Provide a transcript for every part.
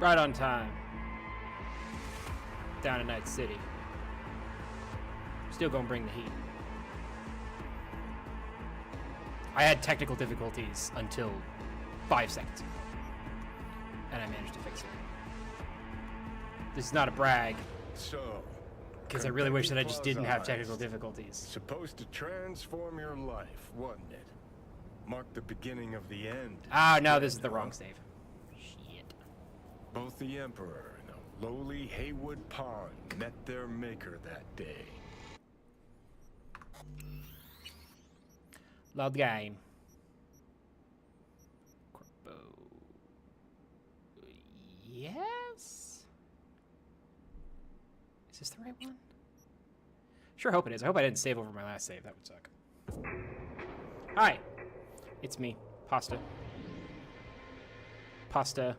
Right on time. Down in Night City. Still gonna bring the heat. I had technical difficulties until 5 seconds ago. And I managed to fix it. This is not a brag. So, because I really wish that I just didn't have technical difficulties. Supposed to transform your life, wasn't it? Mark the beginning of the end. Ah, no, this is the wrong save. Shit. Both the Emperor and a lowly Haywood pawn met their maker that day. Load the game. Corpo. Yes? Is this the right one? Sure hope it is. I hope I didn't save over my last save. That would suck. Hi. It's me. Pasta. Pasta.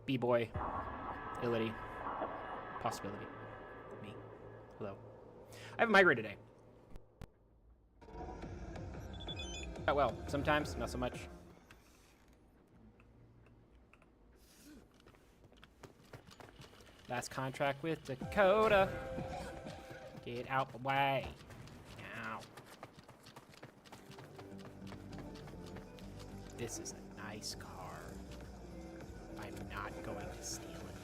B-boy. Ility. Possibility. Me. Hello. I have a migraine today. Well, sometimes, not so much. Last contract with Dakota. Get out the way. Ow. This is a nice car. I'm not going to steal it.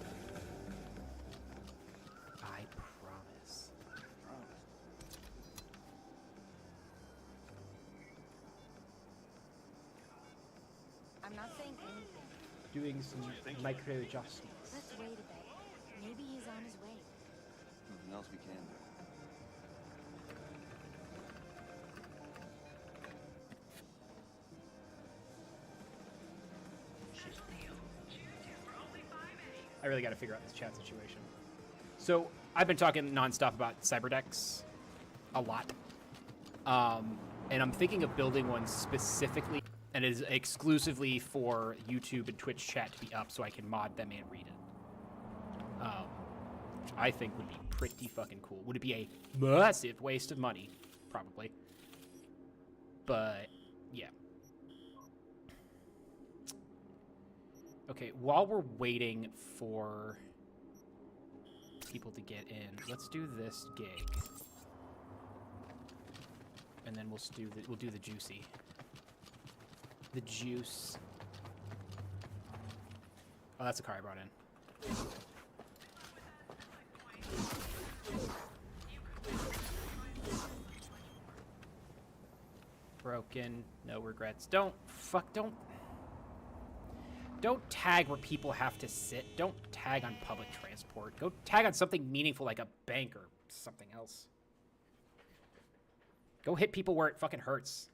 I promise. I'm not saying anything. Doing some micro adjustments. Let's wait a bit. Maybe he's on his way. Nothing else we can do. I really got to figure out this chat situation. So I've been talking nonstop about cyberdecks a lot. And I'm thinking of building one specifically and is exclusively for YouTube and Twitch chat to be up so I can mod them and read it. Which I think would be pretty fucking cool. Would it be a massive waste of money? Probably. But, yeah. Okay, while we're waiting for people to get in, let's do this gig. And then we'll do the juicy. The juice. Oh, that's the car I brought in. Broken, no regrets. Don't tag where people have to sit. Don't tag on public transport. Go tag on something meaningful like a bank or something else. Go hit people where it fucking hurts.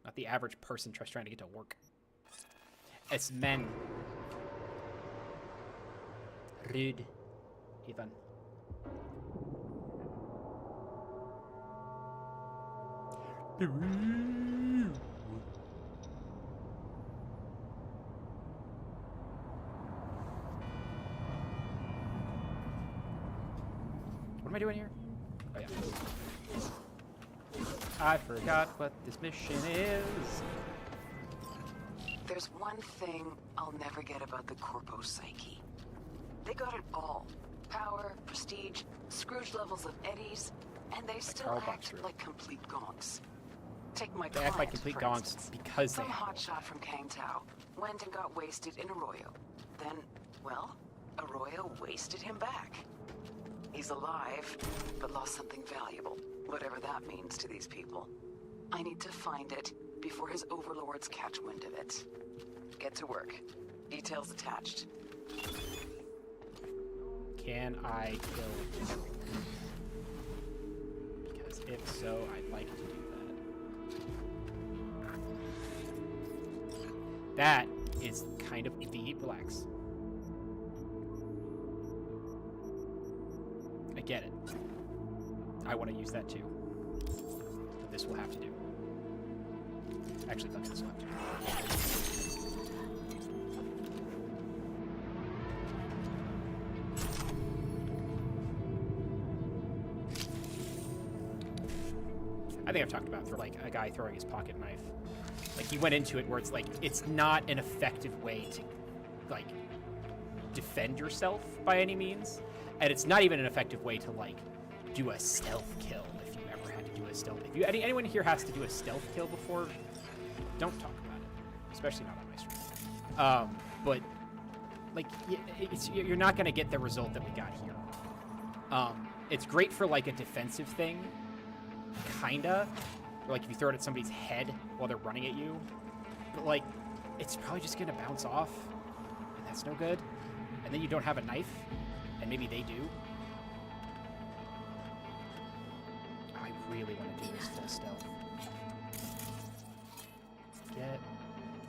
Not the average person just trying to get to work. It's men. Rude. Even. What am I doing here? Oh, yeah. I forgot what this mission is. There's one thing I'll never get about the Corpo psyche. They got it all. Power, prestige, Scrooge levels of eddies, and they still act like complete gonks. Take my They act like complete for gonks instance. because they Some have hotshot from Kang Tao went and got wasted in Arroyo. Then, well, Arroyo wasted him back. He's alive, but lost something valuable, whatever that means to these people. I need to find it before his overlords catch wind of it. Get to work. Details attached. Can I kill everything? Because if so, I'd like to do that. That is kind of the relax. I get it. I want to use that too. But this will have to do. Actually, fuck it, this will have to do. I think I've talked about for like a guy throwing his pocket knife. Like he went into it where it's like it's not an effective way to like defend yourself by any means, and it's not even an effective way to like do a stealth kill if you ever had to do a stealth. If you anyone here has to do a stealth kill before, don't talk about it, especially not on my stream. But like you're not gonna get the result that we got here. It's great for like a defensive thing, kinda, or like if you throw it at somebody's head while they're running at you, but like it's probably just gonna bounce off, and that's no good. And then you don't have a knife, and maybe they do. Oh, I really want to do this full stealth. Get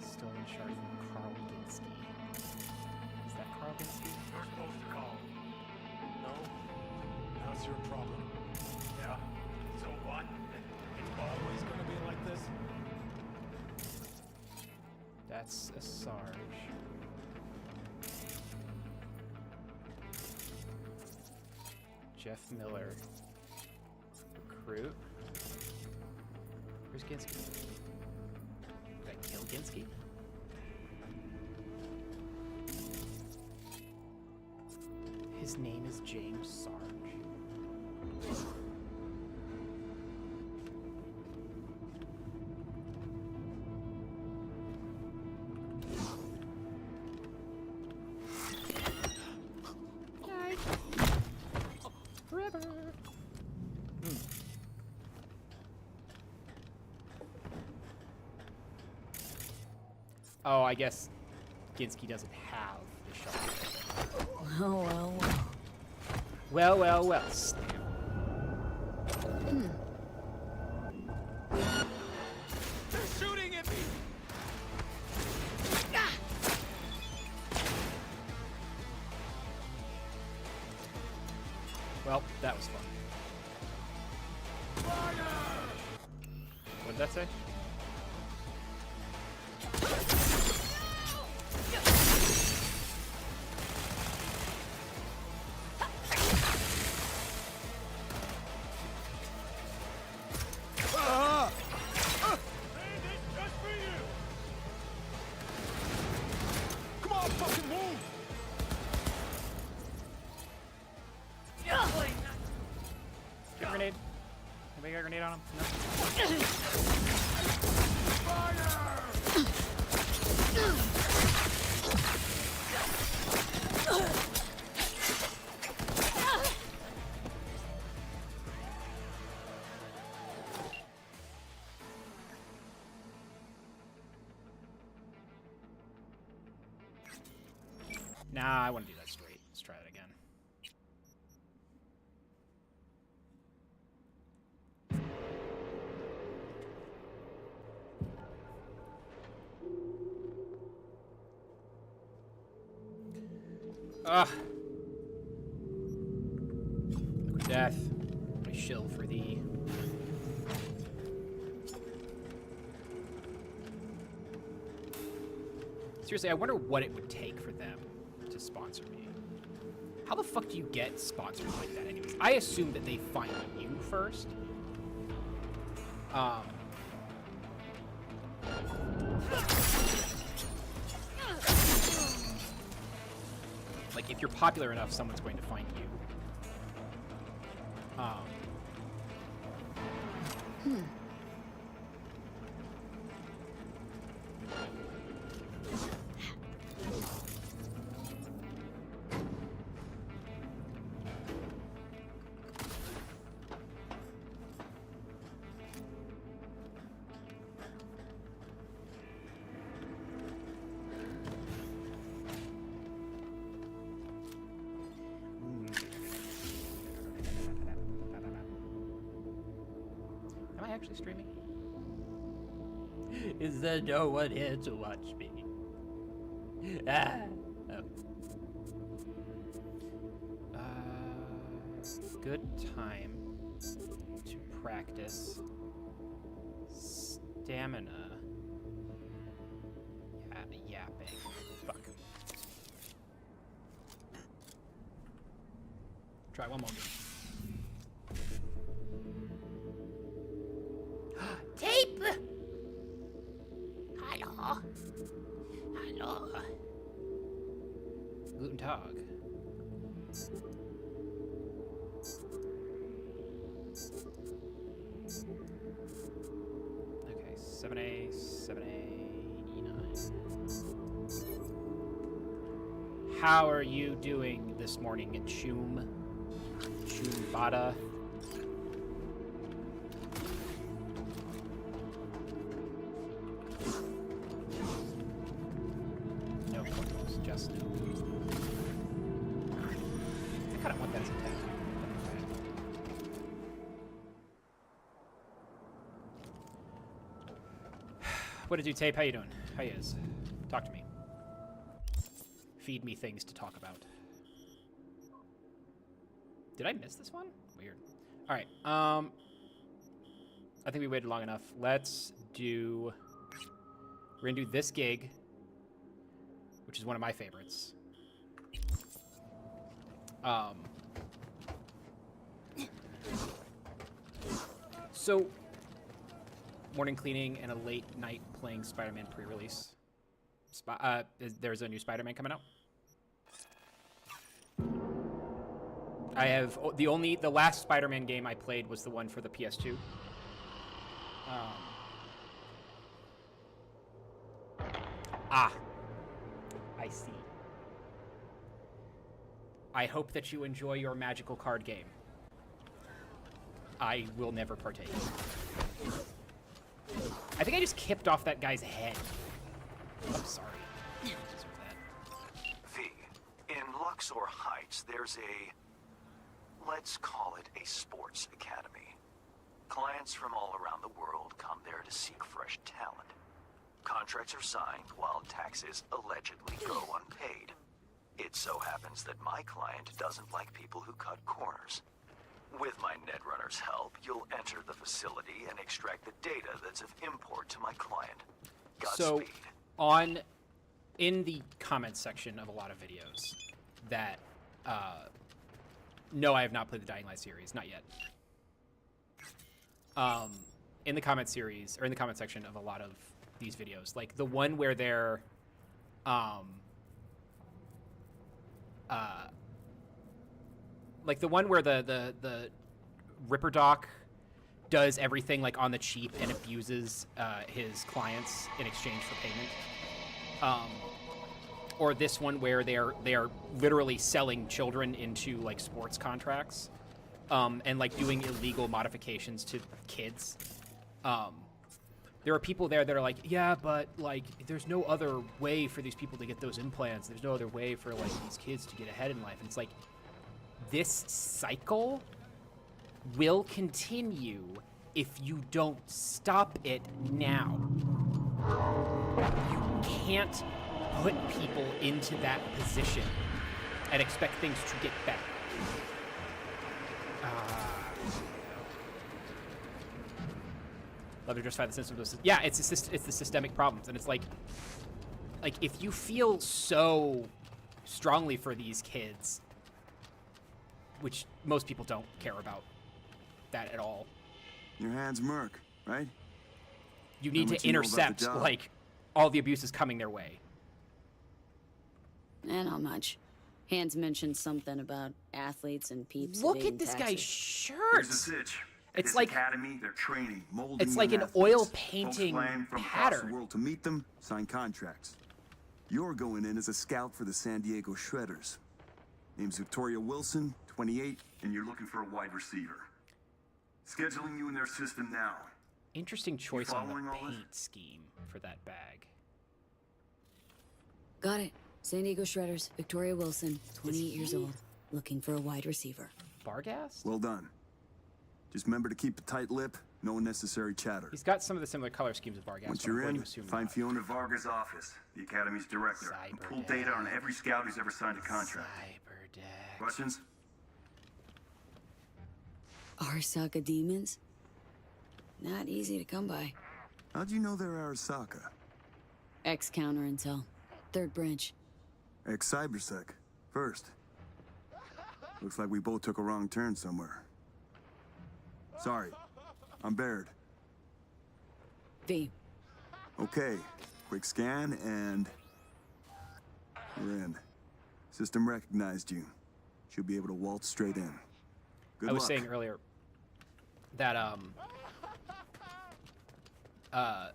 stolen shard from Carl Ginsky. Is that Carl Ginsky? You're supposed to call. No? How's your problem? Yeah? So what? It's always gonna be like this? That's a Sarge. Jeff Miller. Recruit. Where's Ginsky? Did I kill Ginsky? His name is James Sarge. Forever. Oh, I guess Ginsky doesn't have the shot. Oh, well, well. Well, well, well. They're shooting at me! Well, that was fun. What did that say? Come on, fucking move! Get a grenade. Anybody got a grenade on him? No? Nah, I want to do that straight. Let's try it again. Ugh. Liquid death. I shill for thee. Seriously, I wonder what it would take for them to sponsor me. How the fuck do you get sponsored like that anyways? I assume that they find you first. Like, if you're popular enough, someone's going to find you. Am I actually streaming? Is there no one here to watch me? Ah. Oh. Good time to practice stamina. Yapping. Fuck. Try one more. Tape! Hello. Hello. Guten Tag. Okay, 7A, 7A, E9. How are you doing this morning, Chumbada? No photos, just no. I kind of want that as a tag. What did you tape? How you doing? How you is? Talk to me. Feed me things to talk about. Did I miss this one? Weird. All right. I think we waited long enough. Let's do. We're gonna do this gig, which is one of my favorites. So, morning cleaning and a late night playing Spider-Man pre-release. There's a new Spider-Man coming out. I have the last Spider-Man game I played was the one for the PS2. I see. I hope that you enjoy your magical card game. I will never partake. I think I just kipped off that guy's head. I'm sorry. I deserve that. V, in Luxor Heights, there's let's call it a sports academy. Clients from all around the world come there to seek fresh talent. Contracts are signed while taxes allegedly go unpaid. It so happens that my client doesn't like people who cut corners. With my Netrunner's help, you'll enter the facility and extract the data that's of import to my client. So, Godspeed. in the comments section of a lot of videos that, no, I have not played the Dying Light series, not yet. In the comment series, or in the comment section of a lot of these videos, like the one where they're, like the one where the Ripper Doc does everything like on the cheap and abuses his clients in exchange for payment. Or this one where they are literally selling children into like sports contracts, and like doing illegal modifications to kids. There are people there that are like, yeah, but like there's no other way for these people to get those implants. There's no other way for like these kids to get ahead in life. And it's like, this cycle will continue if you don't stop it now. You can't put people into that position and expect things to get better. Love to justify the system. Yeah, it's the systemic problems, and it's like if you feel so strongly for these kids, which most people don't care about that at all. Your hand's Merc, right? You need to intercept like all the abuses coming their way. Not much. Hans mentioned something about athletes and peeps. Look at this guy's shirt. Here's the sitch. It's This like academy, they're training, molding. it's like an athletes. oil painting Folks flying from across pattern. the world to meet them, sign contracts. You're going in as a scout for the San Diego Shredders. Name's Victoria Wilson, 28. And you're looking for a wide receiver. Scheduling you in their system now. Interesting choice on following the all this? paint scheme for that bag. Got it. San Diego Shredders, Victoria Wilson, 28 years old, looking for a wide receiver. Barghast? Well done. Just remember to keep a tight lip, no unnecessary chatter. He's got some of the similar color schemes of Barghast. Once but I'm you're going in, to assume find not. Fiona Varga's office, the academy's director. And pull Cyberdeck. data on every scout who's ever signed a contract. Cyberdeck. Questions? Arasaka demons? Not easy to come by. How'd you know they're Arasaka? Ex-counter intel. Third branch. Ex-Cybersec. First. Looks like we both took a wrong turn somewhere. Sorry. I'm Baird. V. Okay. Quick scan and... we're in. System recognized you. Should be able to waltz straight in. Good I was luck. saying earlier that I've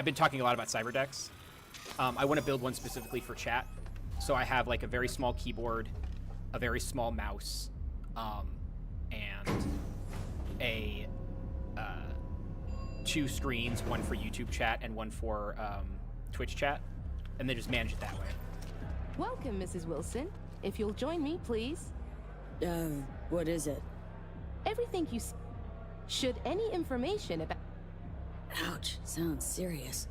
been talking a lot about cyber-decks. I want to build one specifically for chat. So I have like a very small keyboard, a very small mouse, and a 2 screens, one for YouTube chat and one for Twitch chat, and then just manage it that way. Welcome, Mrs. Wilson. If you'll join me, please. What is it? Everything you should any information about... Ouch, sounds serious.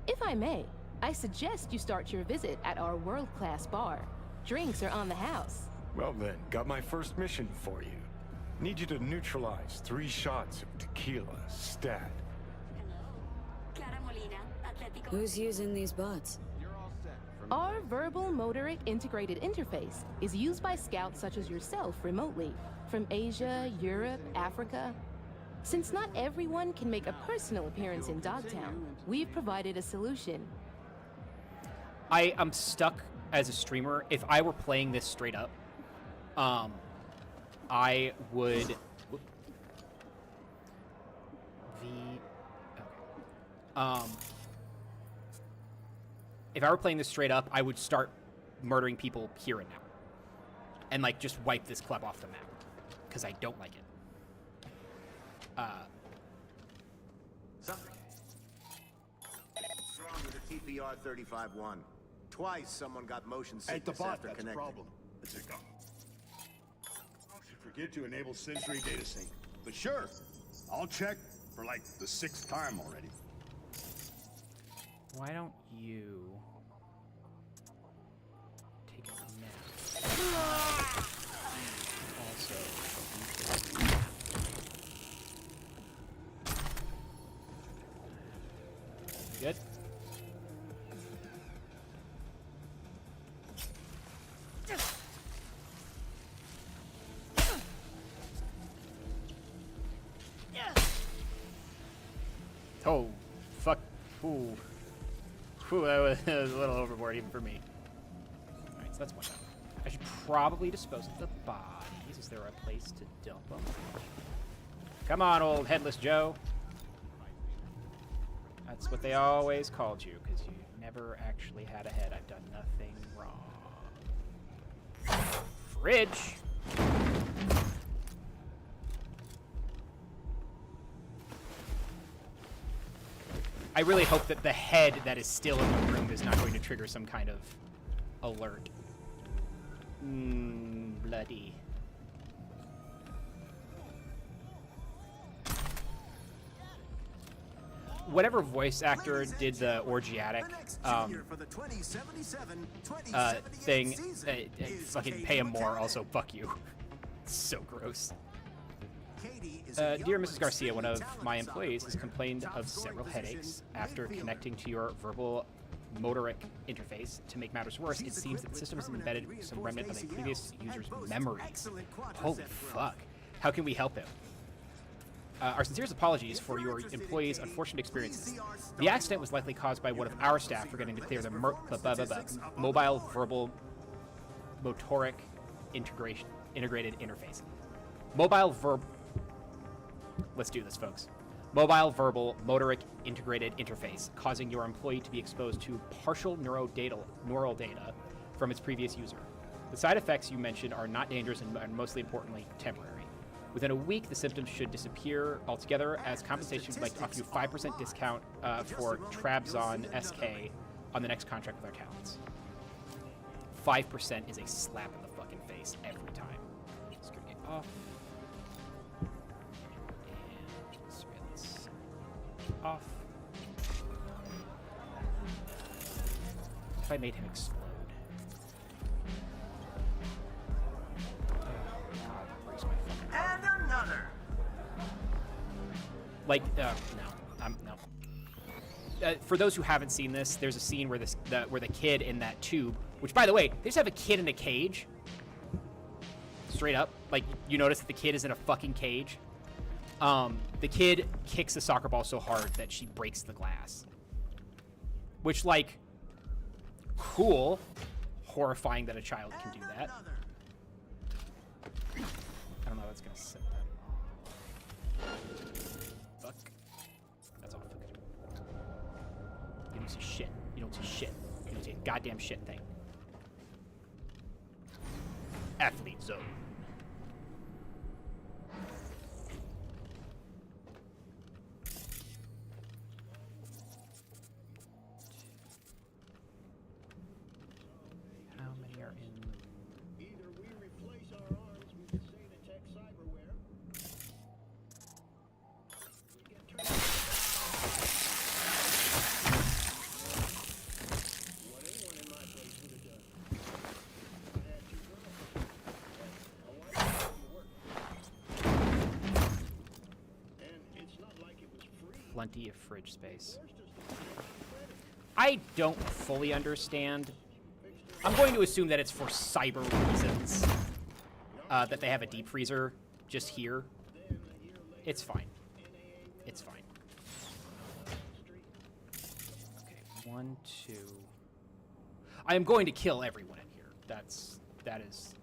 If I may, I suggest you start your visit at our world-class bar. Drinks are on the house. Well then, got my first mission for you. Need you to neutralize 3 shots of tequila, stat. Who's using these bots? Our verbal motoric integrated interface is used by scouts such as yourself remotely, from Asia, Europe, Africa. Since not everyone can make a personal appearance in Dogtown, we've provided a solution. I am stuck as a streamer. If I were playing this straight up, I would... if I were playing this straight up, I would start murdering people here and now. And, like, just wipe this club off the map. Because I don't like it. Something. What's wrong with the TPR 35-1? Twice someone got motion sickness Ain't the bot, after that's a connecting. problem. It's a go. Should forget to enable sensory data sync. But sure, I'll check for like the 6th time already. Why don't you take a nap? Also, good. Oh, fuck. Ooh. Ooh, that was a little overboard even for me. Alright, so that's one done. I should probably dispose of the bodies. Is there a place to dump them? Come on, old Headless Joe. That's what they always called you, because you never actually had a head. I've done nothing wrong. Fridge! I really hope that the head that is still in the room is not going to trigger some kind of alert. Bloody. Whatever voice actor did the orgiatic thing, fucking pay him more. Also, fuck you. So gross. Dear Mrs. Garcia, one of my employees has complained of several headaches after connecting to your verbal motoric interface. To make matters worse, it seems that the system has embedded some remnant of a previous user's memories. Holy fuck. How can we help him? Our sincerest apologies for your employee's unfortunate experiences. The accident was likely caused by one of our staff forgetting to clear the mobile verbal motoric integrated interface. Let's do this, folks. Mobile verbal motoric integrated interface, causing your employee to be exposed to partial neural data from its previous user. The side effects you mentioned are not dangerous and mostly importantly, temporary. Within a week, the symptoms should disappear altogether. As compensation, we'd like to offer you 5% discount for Trabzon SK on the next contract with our talents. 5% is a slap in the fucking face every time. Just gonna get off. Off. If I made him explode. Oh, God, that breaks my fucking heart. And another. Like, no. For those who haven't seen this, there's a scene where where the kid in that tube, which, by the way, they just have a kid in a cage. Straight up. Like, you notice that the kid is in a fucking cage. The kid kicks the soccer ball so hard that she breaks the glass. Which, like, Cool. Horrifying that a child can do that. I don't know how that's gonna sit that. Fuck. That's all fucked. You don't see shit. You don't see shit. You don't see a goddamn shit thing. Athlete zone. How many are in? Either we replace our arms with the Tech cyberware. We get turned. What anyone in my place would have done. I had two girls. A wife and work. And it's not like it was free. Plenty of fridge space. I don't fully understand. I'm going to assume that it's for cyber reasons. That they have a deep freezer just here. It's fine. It's fine. Okay, 1, 2. I am going to kill everyone in here. That is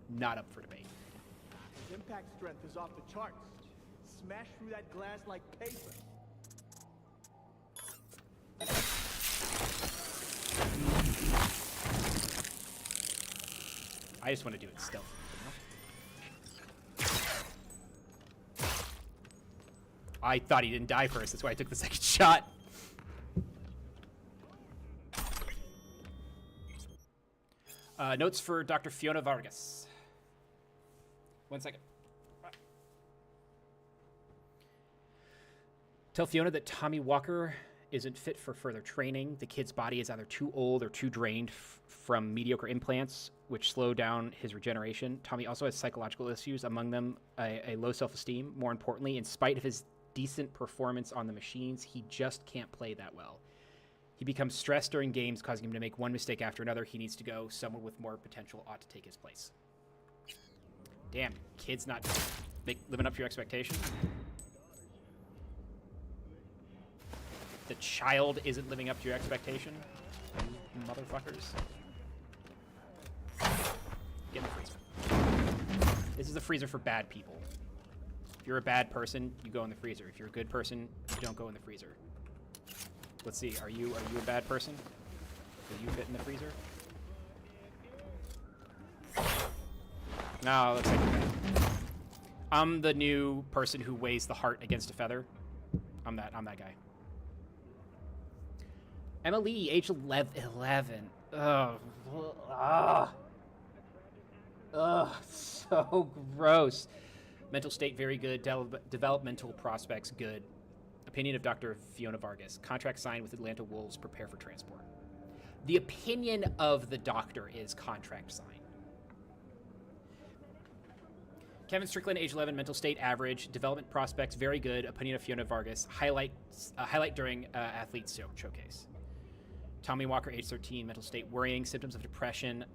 not up for debate. Impact strength is off the charts. Smash through that glass like paper. I just want to do it stealthily, you know? I thought he didn't die first. That's why I took the second shot. Notes for Dr. Fiona Vargas. 1 second. Tell Fiona that Tommy Walker isn't fit for further training. The kid's body is either too old or too drained from mediocre implants, which slow down his regeneration. Tommy also has psychological issues, among them a low self-esteem. More importantly, in spite of his decent performance on the machines, he just can't play that well. He becomes stressed during games, causing him to make one mistake after another. He needs to go. Someone with more potential ought to take his place. Damn, kid's not living up to your expectations? The child isn't living up to your expectation? You motherfuckers. Get in the freezer. This is a freezer for bad people. If you're a bad person, you go in the freezer. If you're a good person, you don't go in the freezer. Let's see, are you a bad person? Will you fit in the freezer? No, looks like you're bad. I'm the new person who weighs the heart against a feather. I'm that guy. Emily, age 11. Ugh. Ugh, so gross. Mental state, very good. Developmental prospects, good. Opinion of Dr. Fiona Vargas. Contract signed with Atlanta Wolves. Prepare for transport. The opinion of the doctor is contract signed. Kevin Strickland, age 11, mental state, average. Development prospects, very good. Opinion of Fiona Vargas. Highlight during athlete showcase. Tommy Walker, age 13, mental state, worrying. Symptoms of depression,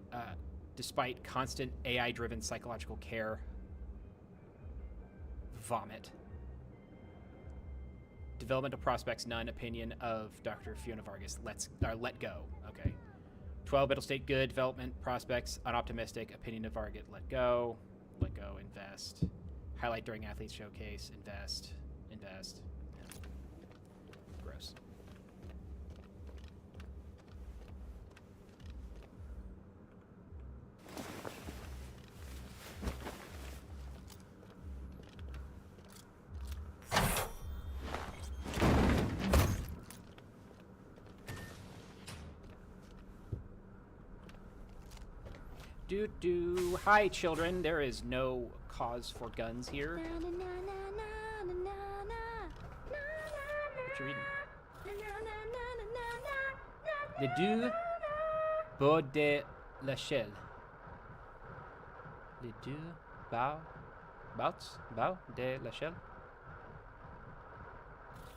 despite constant AI-driven psychological care. Vomit. Developmental prospects, none. Opinion of Dr. Fiona Vargas. Let go. Okay. 12, mental state, good. Development prospects, unoptimistic. Opinion of Vargas, let go. Let go, invest. Highlight during athlete showcase, invest. Invest. Yeah. Gross. Hi, children. There is no cause for guns here. What you reading? Les deux bouts de l'échelle. Les deux bouts de l'échelle.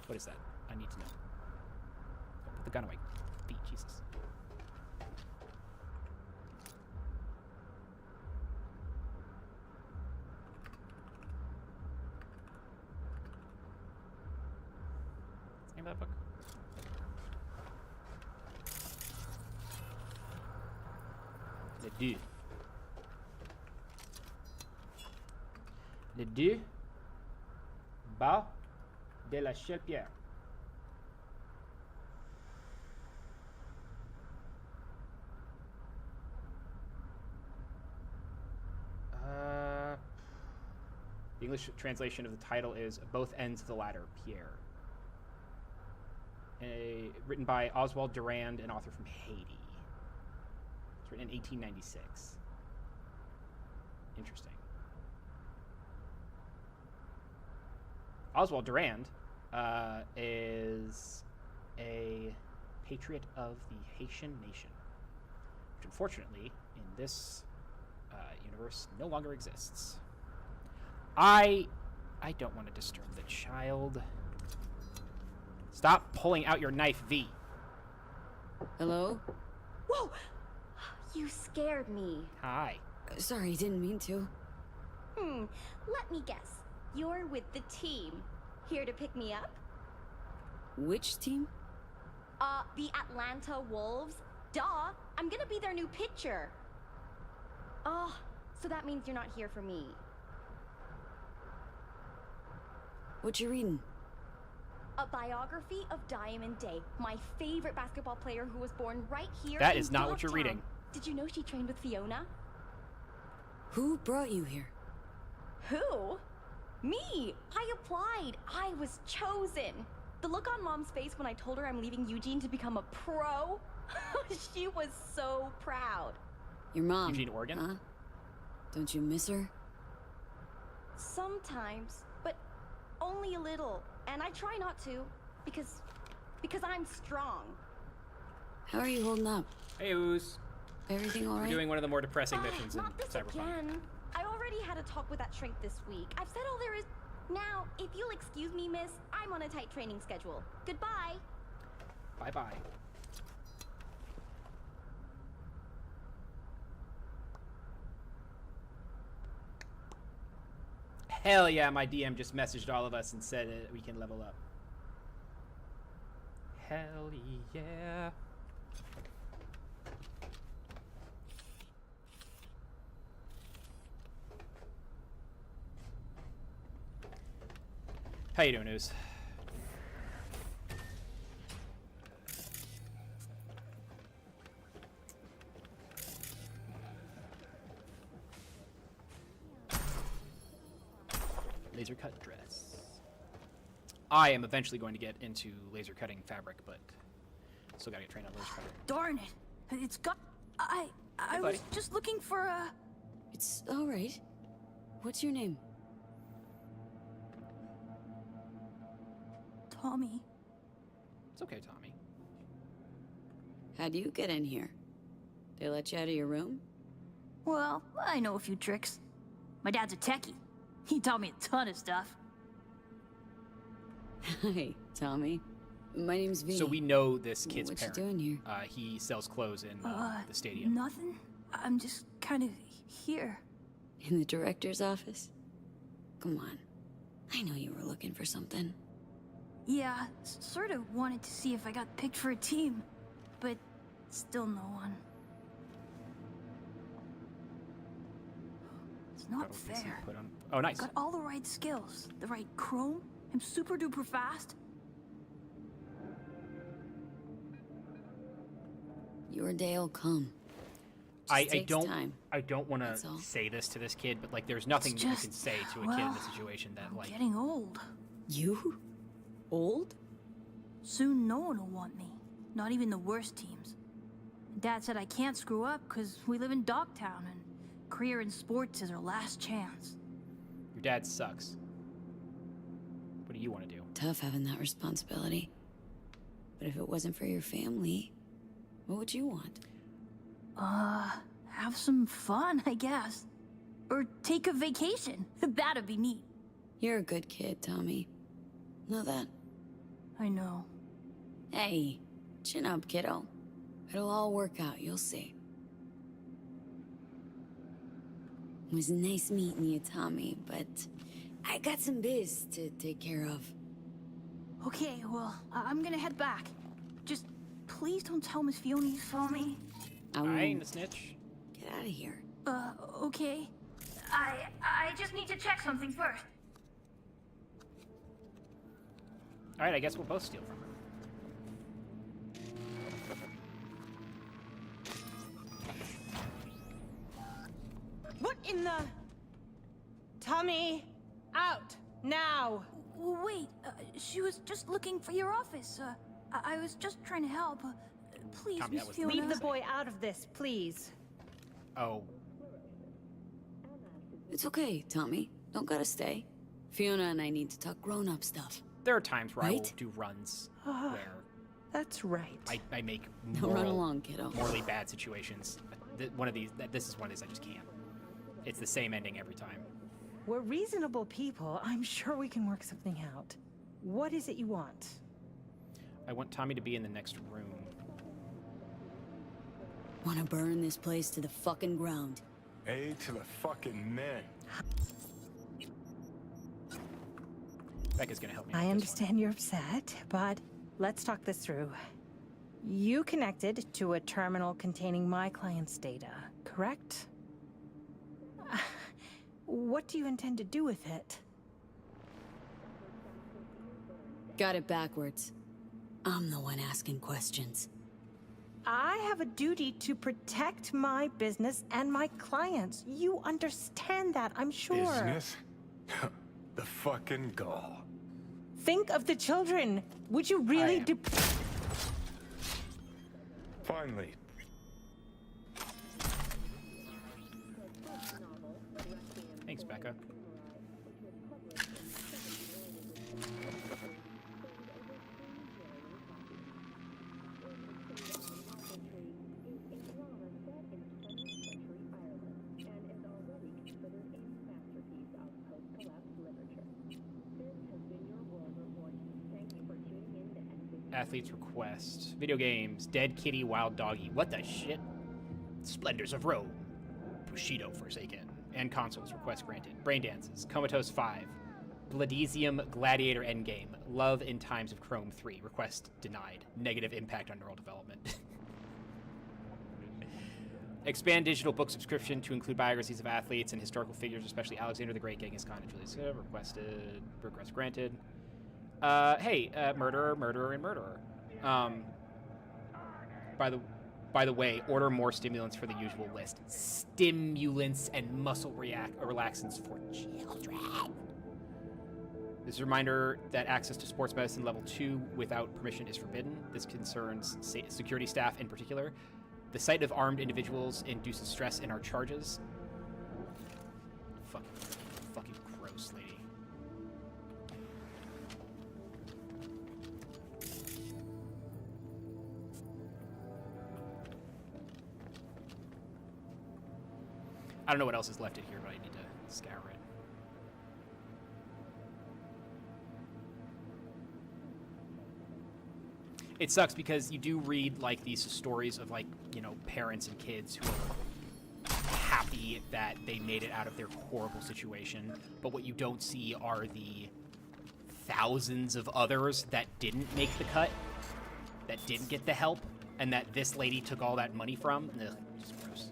What is that? I need to know. Oh, put the gun away. Feet, Jesus. Name that book. Le deux. Le deux. Bas de la Pierre. The English translation of the title is Both Ends of the Ladder, Pierre. Written by Oswald Durand, an author from Haiti. It's written in 1896. Interesting. Oswald Durand is a patriot of the Haitian nation, which unfortunately in this universe no longer exists. I don't want to disturb the child. Stop pulling out your knife, V. Hello? Whoa! You scared me. Hi. Sorry, didn't mean to. Let me guess. You're with the team. Here to pick me up? Which team? The Atlanta Wolves. Duh! I'm gonna be their new pitcher. Oh, so that means you're not here for me. What you reading? A biography of Diamond Day, my favorite basketball player who was born right here. That in is not what you're Dogtown. reading. Did you know she trained with Fiona? Who brought you here? Who? Me! I applied! I was chosen! The look on Mom's face when I told her I'm leaving Eugene to become a pro? She was so proud. Your mom. Eugene, Oregon? Huh? Don't you miss her? Sometimes, but only a little. And I try not to, because I'm strong. How are you holding up? Hey, Ooze. Everything all right? We're doing one of the more depressing missions in Not this Cyberpunk. again. I already had a talk with that shrink this week. I've said all there is. Now, if you'll excuse me, miss, I'm on a tight training schedule. Goodbye. Bye-bye. Hell yeah, my DM just messaged all of us and said that we can level up. Hell yeah. How you doing, Ooze? Laser cut dress. I am eventually going to get into laser cutting fabric, but still gotta get trained on laser cutting. Darn it! It's got. I was just looking for a. It's all right. What's your name? Tommy. It's okay, Tommy. How'd you get in here? They let you out of your room? Well, I know a few tricks. My dad's a techie. He taught me a ton of stuff. Hi, Tommy. My name's V. So we know this kid's what parent. You doing here? He sells clothes in the stadium. Nothing. I'm just kind of here. In the director's office? Come on. I know you were looking for something. Yeah, sort of wanted to see if I got picked for a team, but still no one. It's not fair. Oh, nice. Got all the right skills, the right chrome. I'm super duper fast. Your day'll come. I don't want to say this to this kid, but like, there's nothing you can say to a kid in this situation that like. Getting old. You? Old? Soon no one will want me. Not even the worst teams. Dad said I can't screw up because we live in Dogtown and career in sports is our last chance. Your dad sucks. What do you want to do? Tough having that responsibility. But if it wasn't for your family, what would you want? Have some fun, I guess. Or take a vacation. That'd be neat. You're a good kid, Tommy. Know that? I know. Hey, chin up, kiddo. It'll all work out, you'll see. It was nice meeting you, Tommy, but I got some biz to take care of. Okay, well, I'm gonna head back. Just please don't tell Miss Fiona you saw me. I ain't a snitch. Get get out of here. Okay. I just need to check something first. All right, I guess we'll both steal from her. What in the... Tommy, out, now. Wait, she was just looking for your office. I was just trying to help. Please, Tommy, Miss Fiona. Leave the boy out of this, please. Oh. It's okay, Tommy. Don't gotta stay. Fiona and I need to talk grown-up stuff. There are times where I will Right? do runs where That's right. I make Run along, kiddo. morally bad situations. This is one of these I just can't. It's the same ending every time. We're reasonable people. I'm sure we can work something out. What is it you want? I want Tommy to be in the next room. Wanna burn this place to the fucking ground. A to the fucking men. Becca's gonna help me. I understand you're upset, but let's talk this through. You connected to a terminal containing my client's data, correct? What do you intend to do with it? Got it backwards. I'm the one asking questions. I have a duty to protect my business and my clients. You understand that, I'm sure. Business? The fucking gall. Think of the children. Would you really do... Finally. Thanks, Becca. Athlete's request. Video games. Dead Kitty, Wild Doggy. What the shit? Splendors of Rome. Bushido Forsaken. And consoles. Request granted. Brain Dances. Comatose 5. Bladesium Gladiator Endgame. Love in Times of Chrome 3. Request denied. Negative impact on neural development. Expand digital book subscription to include biographies of athletes and historical figures, especially Alexander the Great, Genghis Khan, and Julius Caesar. Requested. Request granted. Hey, murderer, murderer, and murderer. By the way, order more stimulants for the usual list. Stimulants and muscle relaxants for children. This is a reminder that access to sports medicine level 2 without permission is forbidden. This concerns security staff in particular. The sight of armed individuals induces stress in our charges. Fucking gross, lady. I don't know what else is left in here, but I need to scour it. It sucks because you do read like these stories of like, you know, parents and kids who are happy that they made it out of their horrible situation, but what you don't see are the thousands of others that didn't make the cut, that didn't get the help, and that this lady took all that money from. Ugh, just gross.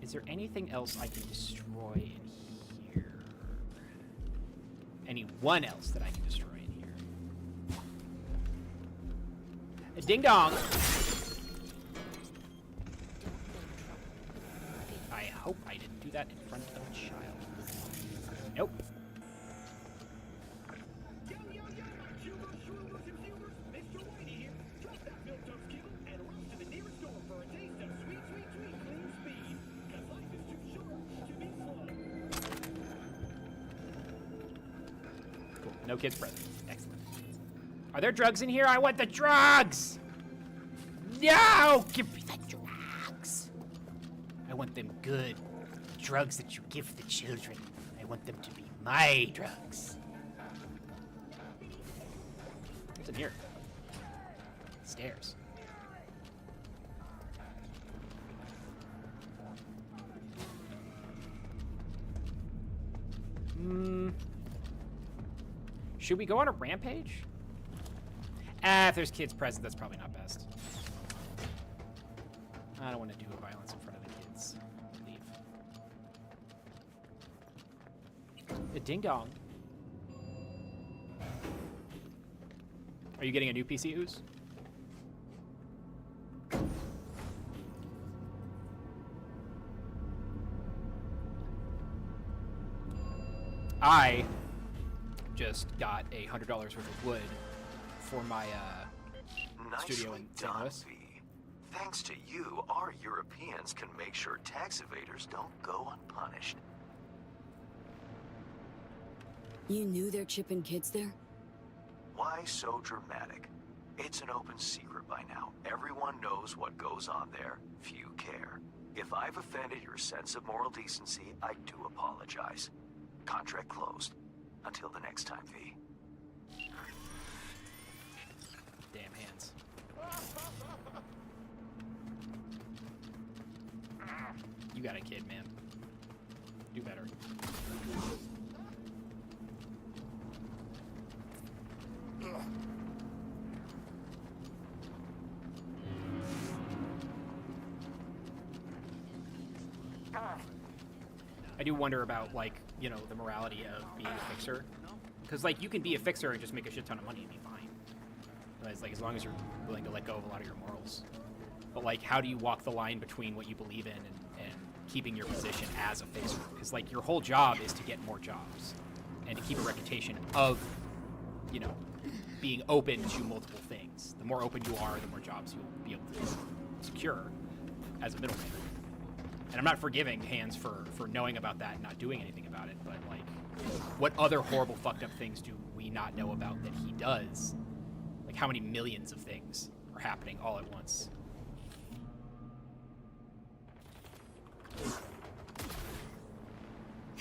Is there anything else I can destroy in here? Anyone else that I can destroy in here? Ding dong! I hope I didn't do that in front of a child. Nope. No kids present. Excellent. Are there drugs in here? I want the drugs! No! Give me the drugs! I want them good. Drugs that you give the children. I want them to be my drugs. What's in here? Stairs. Should we go on a rampage? If there's kids present, that's probably not best. I don't want to do violence in front of the kids. Leave. Ding dong. Are you getting a new PC, Ooze? I just got $100 worth of wood for my studio in St. Louis. V. Thanks to you, our Europeans can make sure tax evaders don't go unpunished. You knew they're chipping kids there? Why so dramatic? It's an open secret by now. Everyone knows what goes on there. Few care. If I've offended your sense of moral decency, I do apologize. Contract closed. Until the next time, V. Damn hands. You got a kid, man. Do better. I do wonder about, like, you know, the morality of being a fixer. Because, like, you can be a fixer and just make a shit ton of money and be fine. But it's like, as long as you're willing to let go of a lot of your morals. But, like, how do you walk the line between what you believe in and keeping your position as a fixer? Because, like, your whole job is to get more jobs and to keep a reputation of, you know, being open to multiple things. The more open you are, the more jobs you'll be able to secure as a middleman. And I'm not forgiving Hands for knowing about that and not doing anything about it, but, like, what other horrible fucked up things do we not know about that he does? Like, how many millions of things are happening all at once?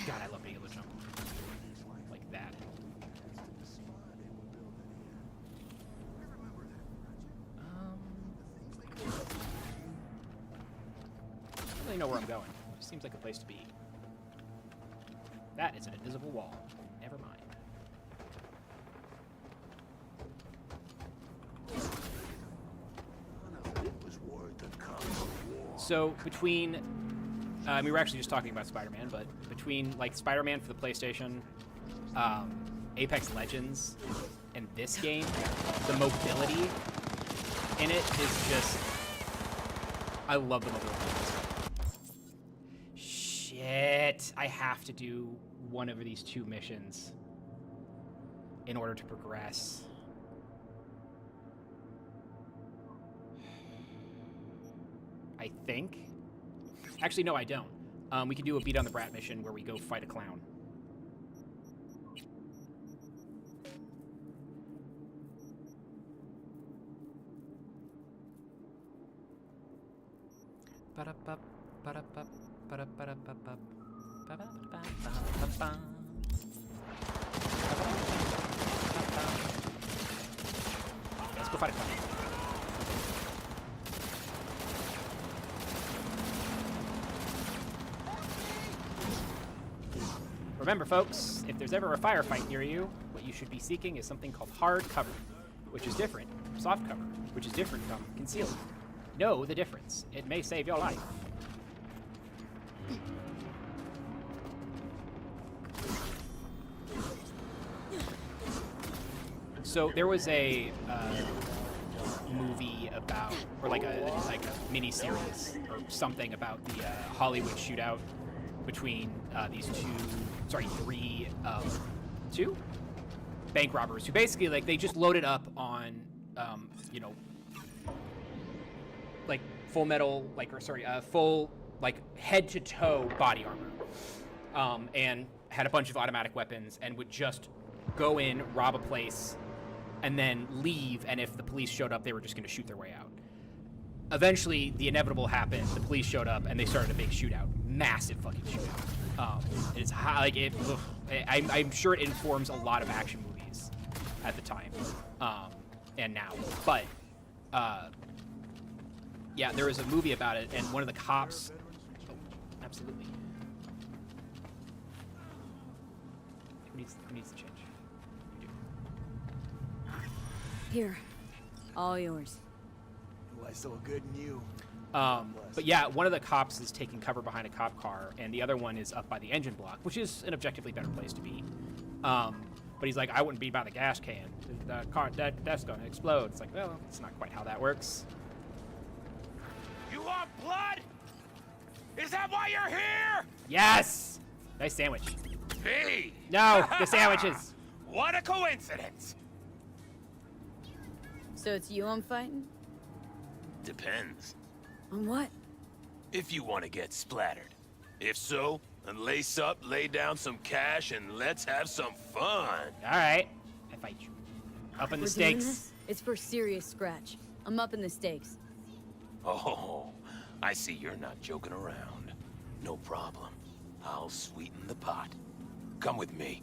God, I love being able to jump like that. I don't really know where I'm going. It just seems like a place to be. That is an invisible wall. Never mind. So between, we were actually just talking about Spider-Man, but between like Spider-Man for the PlayStation, Apex Legends, and this game, the mobility in it is just, I love the mobility. Shit, I have to do one of these two missions in order to progress. I think. Actually, no, I don't. We can do a Beat on the Brat mission where we go fight a clown. Let's go fight a clown. Remember, folks, if there's ever a firefight near you, what you should be seeking is something called hard cover, which is different from soft cover, which is different from concealment. Know the difference. It may save your life. So there was a movie about, or like a mini-series or something about the Hollywood shootout between these two bank robbers who basically, like, they just loaded up on, you know, like full metal, like, or sorry, full, like, head-to-toe body armor, and had a bunch of automatic weapons and would just go in, rob a place, and then leave, and if the police showed up, they were just going to shoot their way out. Eventually, the inevitable happened. The police showed up, and they started a big shootout. Massive fucking shootout. It's like it. Ugh, I'm sure it informs a lot of action movies at the time, and now. But yeah, there was a movie about it, and one of the cops. Oh, absolutely. Who needs to change? You do. Here, all yours. Do I so good in you? But yeah, one of the cops is taking cover behind a cop car, and the other one is up by the engine block, which is an objectively better place to be. But he's like, I wouldn't be by the gas can. The car, that's gonna explode. It's like, well, it's not quite how that works. You want blood? Is that why you're here? Yes! Nice sandwich. Me? No, the sandwiches. What a coincidence. So it's you I'm fighting? Depends. On what? If you want to get splattered. If so, then lace up, lay down some cash, and let's have some fun. All right. I fight you. Up in the We're doing stakes. this? It's for serious scratch. I'm up in the stakes. Oh, I see you're not joking around. No problem. I'll sweeten the pot. Come with me.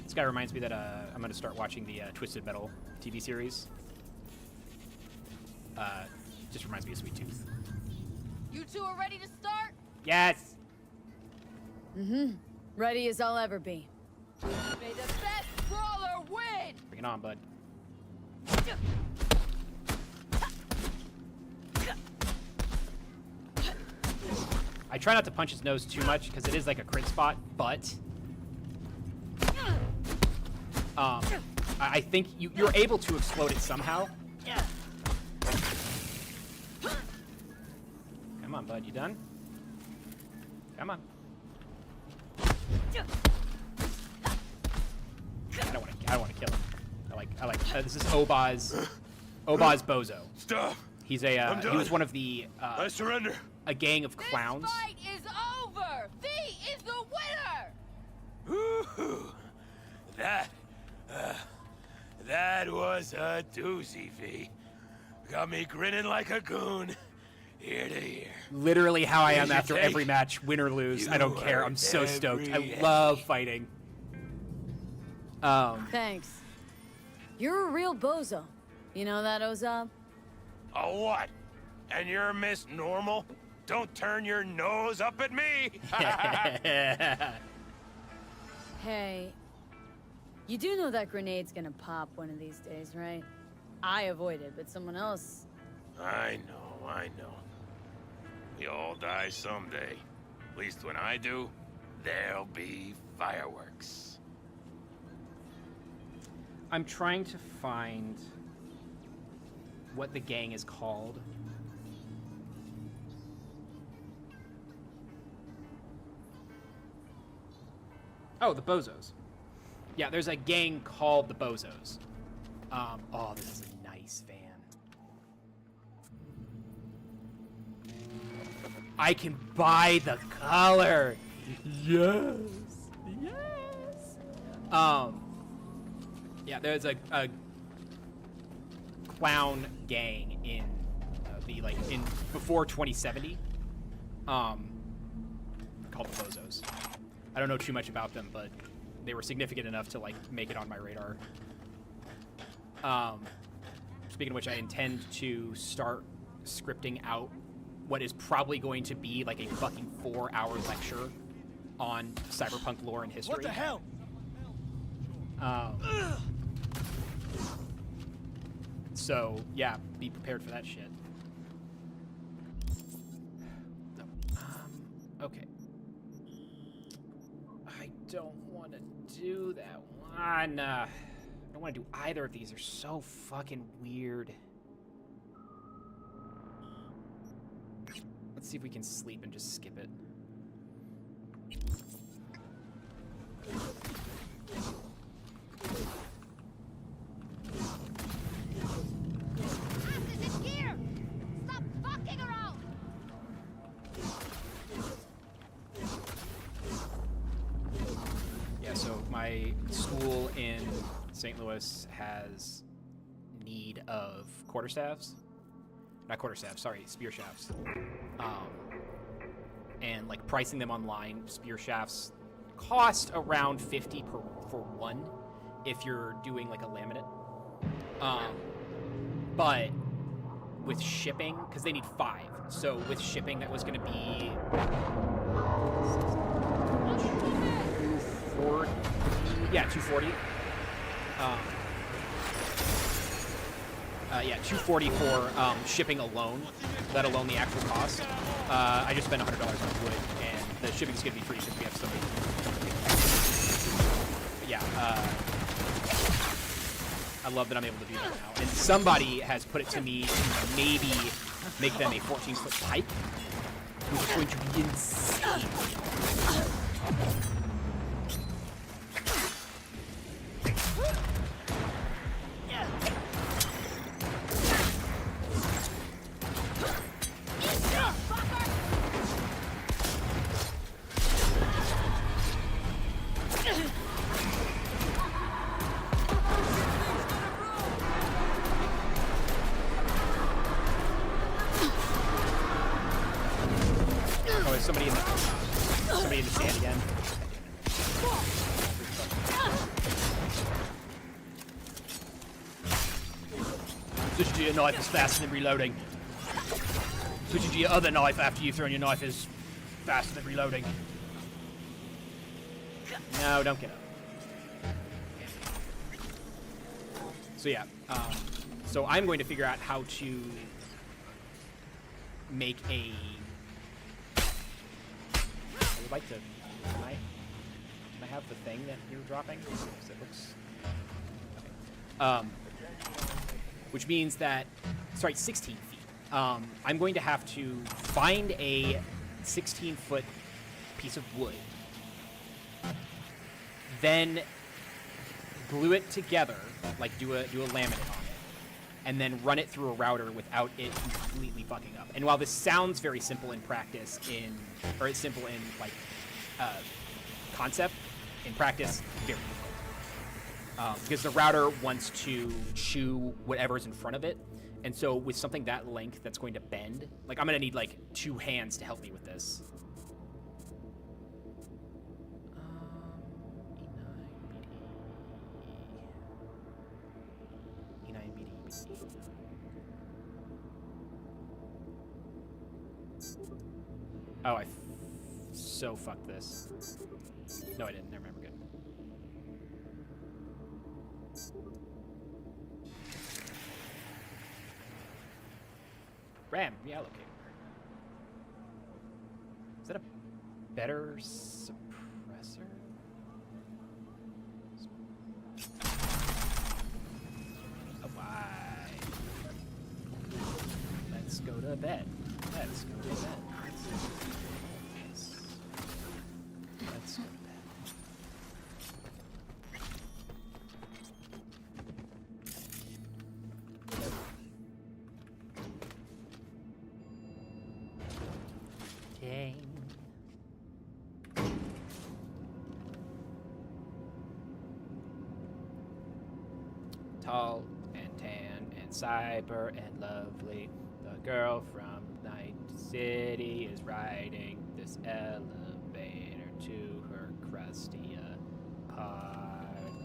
This guy reminds me that I'm going to start watching the Twisted Metal TV series. Just reminds me of Sweet Tooth. You two are ready to start? Yes! Mm-hmm. Ready as I'll ever be. May the best brawler win! Bring it on, bud. I try not to punch his nose too much because it is like a crit spot, but I think you're able to explode it somehow. Come on, bud. You done? Come on. I don't want to kill him. I like. This is Obaz Bozo. Stop. He's I'm a. done. He was one of the. I surrender. A gang of clowns. This fight is over! V is the winner! Woo-hoo. That was a doozy, V. Got me grinning like a goon. Ear to ear. Literally how I am Where'd you after take? every match, win or lose. I don't care. I'm so worked stoked. every I love fighting. Thanks. You're a real bozo. You know that, Ozab? A what? And you're Miss Normal? Don't turn your nose up at me! Hey, you do know that grenade's gonna pop one of these days, right? I avoided, but someone else... I know. We all die someday. At least when I do, there'll be fireworks. I'm trying to find what the gang is called. Oh, the Bozos. Yeah, there's a gang called the Bozos. Oh, this is a nice van. I can buy the color. Yes. Yes. Yeah, there's a clown gang in before 2070. Called the Bozos. I don't know too much about them, but they were significant enough to make it on my radar. Speaking of which, I intend to start scripting out what is probably going to be like a fucking 4-hour lecture on cyberpunk lore and history. What the hell? So yeah, be prepared for that shit. Okay. I don't want to do that one. I don't want to do either of these. They're so fucking weird. Let's see if we can sleep and just skip it. Stop fucking around! Yeah, so my school in St. Louis has need of quarterstaffs. Not quarterstaffs, sorry, spear shafts. And like pricing them online, spear shafts cost around 50 for one if you're doing like a laminate. But with shipping, because they need 5, so with shipping that was going to be 240. Yeah, 240. Yeah, $240 for shipping alone, let alone the actual cost. I just spent $100 on wood, and the shipping's gonna be free because we have so many. But yeah, I love that I'm able to do that now. And somebody has put it to me to maybe make them a 14-foot pipe, which is going to be insane. Oh, is somebody in the sand again? Switching to your knife is faster than reloading. Switching to your other knife after you've thrown your knife is faster than reloading. No, don't get up. So yeah, so I'm going to figure out how to make a... I would like to... Can I have the thing that you're dropping? Because it looks... Okay. Which means that... Sorry, 16 feet. I'm going to have to find a 16-foot piece of wood. Then glue it together, like do a laminate on it, and then run it through a router without it completely fucking up. And while this sounds very simple in practice, it's simple in like concept, in practice, very difficult. Because the router wants to chew whatever's in front of it, and so with something that length that's going to bend, like I'm gonna need like 2 hands to help me with this. Oh, I so fucked this. No, I didn't. Never mind, we're good. RAM reallocate. Is that a better suppressor? Oh, why? Let's go to bed. Let's go to bed. Let's go to bed. Dang. Tall and tan and cyber and lovely. The girl from Night City is riding this elevator to her crusty apartment.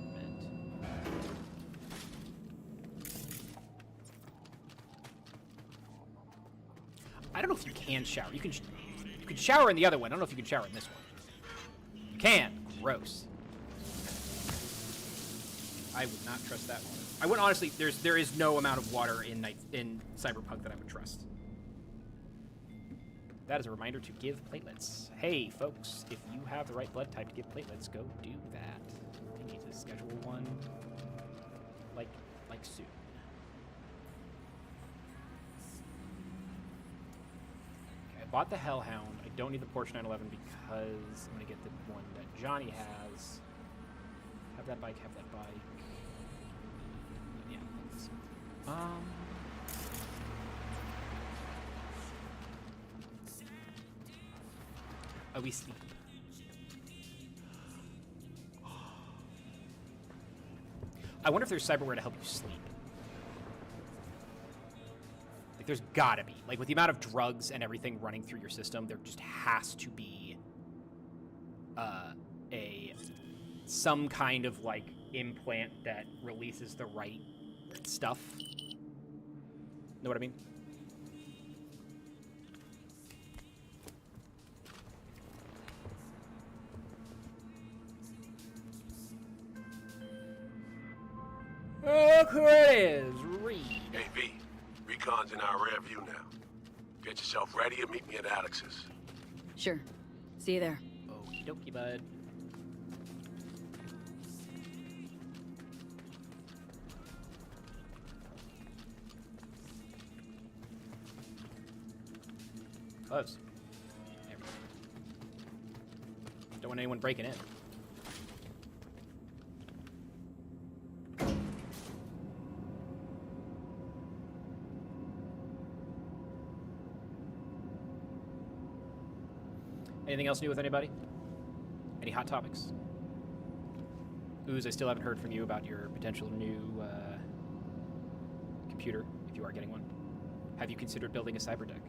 I don't know if you can shower. You can shower in the other one. I don't know if you can shower in this one. You can. Gross. I would not trust that one. I would honestly. There is no amount of water in Cyberpunk that I would trust. That is a reminder to give platelets. Hey, folks, if you have the right blood type to give platelets, go do that. I need to schedule one, like soon. Okay, I bought the Hellhound. I don't need the Porsche 911 because I'm gonna get the one that Johnny has. Have that bike. Have that bike. Yeah. Are we sleeping? I wonder if there's cyberware to help you sleep. Like, there's gotta be. Like, with the amount of drugs and everything running through your system, there just has to be some kind of, like, implant that releases the right stuff. Know what I mean? Look who it is, Reed. Hey, V. Recon's in our rear view now. Get yourself ready and meet me at Alex's. Sure. See you there. Okie dokie, bud. Close. There we go. Don't want anyone breaking in. Anything else new with anybody? Any hot topics? Ooze, I still haven't heard from you about your potential new computer, if you are getting one. Have you considered building a cyber deck?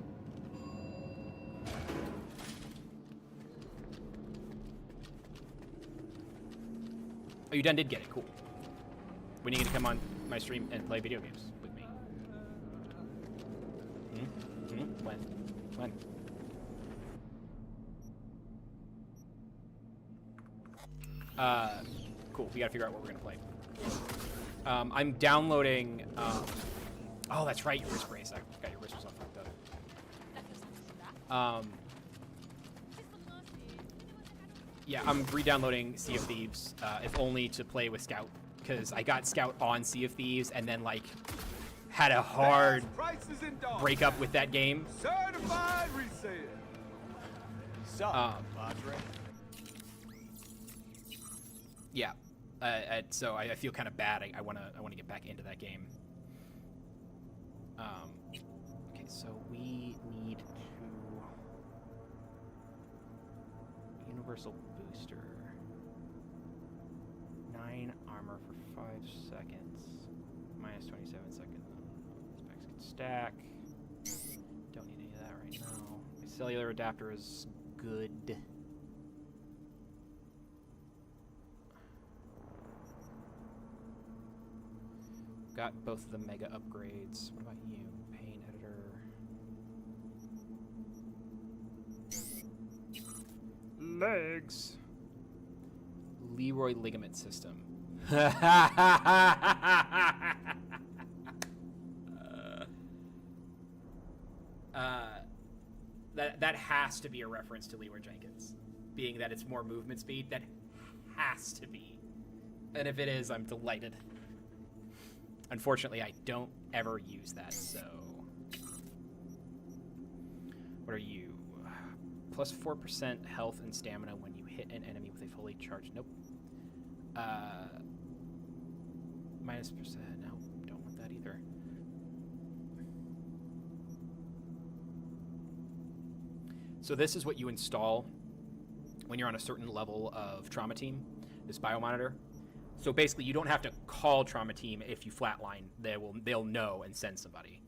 Oh, you done did get it. Cool. When are you going to come on my stream and play video games with me? When? When? Cool. We gotta figure out what we're gonna play. I'm downloading. Oh, that's right. Your wrist brace. I got your wrist was all fucked up. Yeah, I'm re-downloading Sea of Thieves, if only to play with Scout, because I got Scout on Sea of Thieves and then like had a hard breakup with that game. Certified resale. Padre. Yeah, so I feel kind of bad. I wanna get back into that game. Okay, so we need to universal booster. 9 armor for 5 seconds. Minus 27 seconds. Specs can stack. Don't need any of that right now. My cellular adapter is good. Got both of the mega upgrades. What about you? Pain editor. Legs. Leroy ligament system. That has to be a reference to Leroy Jenkins, being that it's more movement speed. That has to be. And if it is, I'm delighted. Unfortunately, I don't ever use that, so... What are you? Plus 4% health and stamina when you hit an enemy with a fully charged... Nope. Minus percent... No, don't want that either. So this is what you install when you're on a certain level of trauma team, this biomonitor. So basically, you don't have to call trauma team if you flatline. They'll know and send somebody.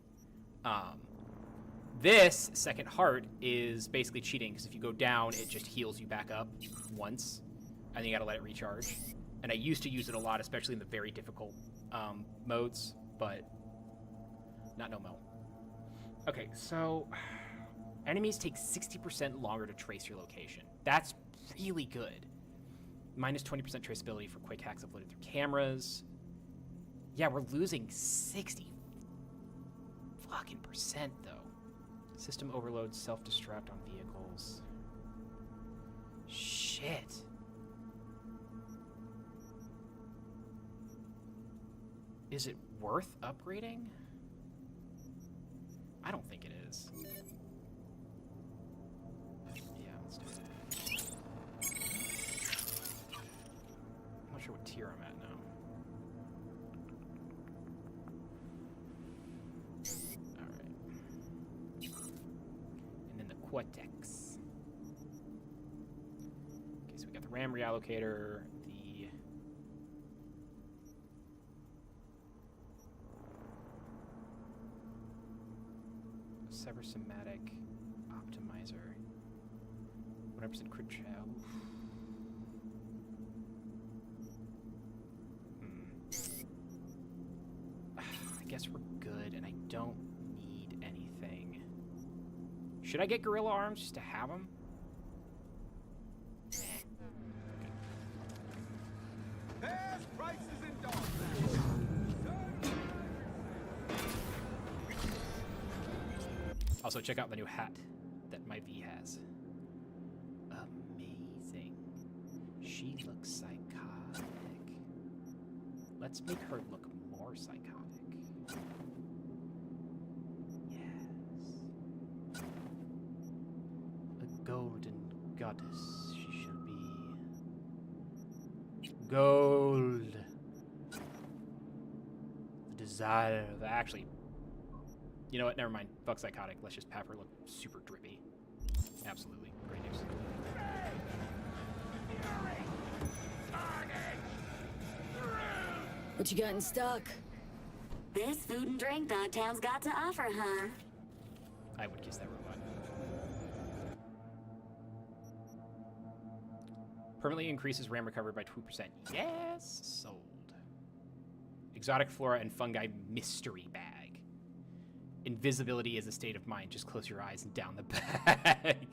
This second heart is basically cheating, because if you go down, it just heals you back up once, and then you got to let it recharge. And I used to use it a lot, especially in the very difficult modes, but not no mo. Okay, so enemies take 60% longer to trace your location. That's really good. Minus 20% traceability for quick hacks uploaded through cameras. Yeah, we're losing 60 fucking percent though. System overload, self-destruct on vehicles. Shit. Is it worth upgrading? I don't think it is. Yeah, let's do it. I'm not sure what tier I'm at now. Alright. And then the Quatex. Okay, so we got the RAM reallocator, the... Cybersomatic optimizer. 100% crit child. I guess we're good, and I don't need anything. Should I get gorilla arms just to have them? Also, check out the new hat that my V has. Amazing. She looks psychotic. Let's make her look more psychotic. Yes. A golden goddess she shall be. Gold. The desire of... Actually, you know what? Never mind. Fuck psychotic. Let's just have her look super drippy. Absolutely. Great news. What you got in stock? This food and drink Dogtown's got to offer, huh? I would kiss that robot. Permanently increases RAM recovery by 2%. Yes! Sold. Exotic flora and fungi mystery bag. Invisibility is a state of mind. Just close your eyes and down the bag.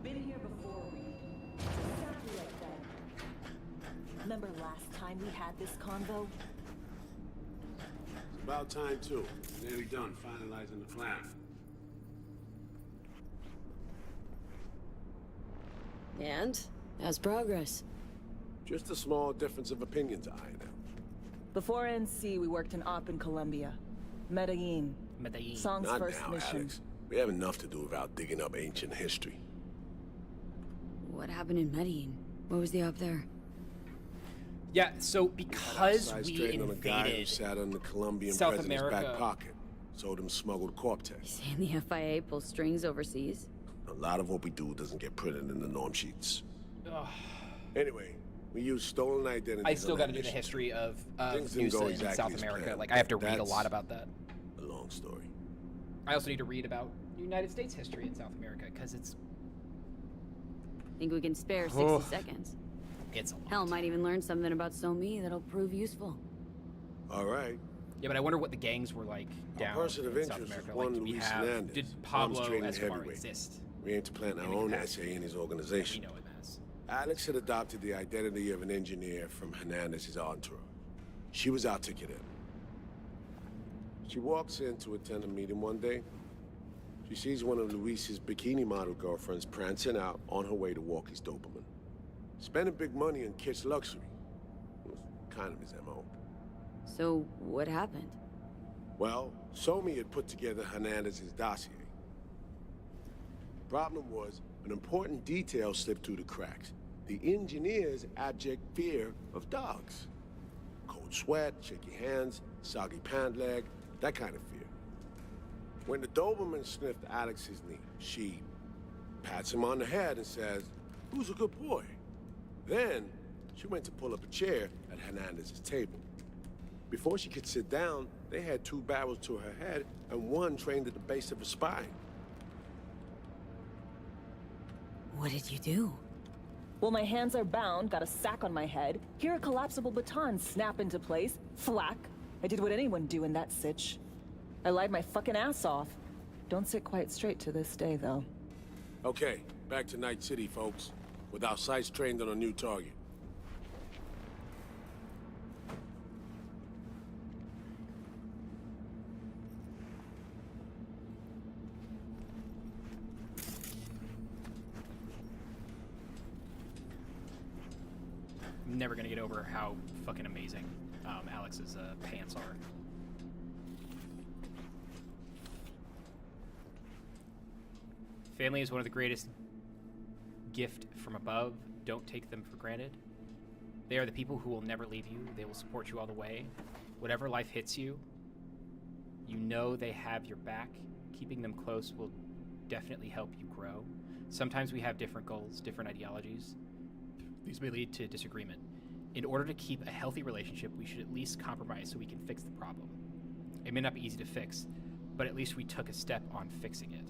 Been here before, Reed. Exactly like that. Remember last time we had this convo? It's about time, too. Nearly done finalizing the plan. And? How's progress? Just a small difference of opinion to iron out. Before NC, we worked in op in Colombia. Medellin. Medellin. Song's Not first now, mission. Alex. We have enough to do without digging up ancient history. What happened in Medellin? What was the op there? Yeah, so because Size we trading on a guy who invaded sat on the Colombian South president's America. back pocket, sold him smuggled Corptex. And the FIA pulls strings overseas? A lot of what we do doesn't get printed in the norm sheets. Ugh. Anyway, we use stolen identities. I still on got to that do the mission. history of Things didn't go Noosa in exactly South as America. planned, Like, I have to but read a lot that's about that. A long story. I also need to read about United States history in South America, because it's... Think we can spare 60 Oh. seconds? It's a lot. Hell, might even learn something about So-Me that'll prove useful. All right. Yeah, but I wonder what the gangs were like down person of in South interest America. is one Like, did we Luis have... Hernandez, Did arms Pablo training Escobar heavyweight. exist? We aim to plant our In the own capacity. essay in his We organization. know him as. Alex had adopted the identity of an engineer from Hernandez's entourage. She was our ticket in. She walks in to attend a meeting one day. She sees one of Luis's bikini model girlfriends prancing out on her way to walk his Doberman. Spending big money on kitsch luxury. It was kind of his MO. So, what happened? Well, Somi had put together Hernandez's dossier. Problem was, an important detail slipped through the cracks. The engineer's abject fear of dogs. Cold sweat, shaky hands, soggy pant leg, that kind of fear. When the Doberman sniffed Alex's knee, she pats him on the head and says, "Who's a good boy?" Then, she went to pull up a chair at Hernandez's table. Before she could sit down, they had 2 barrels to her head and one trained at the base of her spine. What did you do? Well, my hands are bound, got a sack on my head. Here a collapsible baton snap into place. Thwack. I did what anyone do in that sitch. I lied my fucking ass off. Don't sit quite straight to this day, though. Okay, back to Night City, folks. With our sights trained on a new target. I'm never gonna get over how fucking amazing Alex's pants are. Family is one of the greatest gift from above. Don't take them for granted. They are the people who will never leave you. They will support you all the way. Whatever life hits you, you know they have your back. Keeping them close will definitely help you grow. Sometimes we have different goals, different ideologies. These may lead to disagreement. In order to keep a healthy relationship, we should at least compromise so we can fix the problem. It may not be easy to fix, but at least we took a step on fixing it.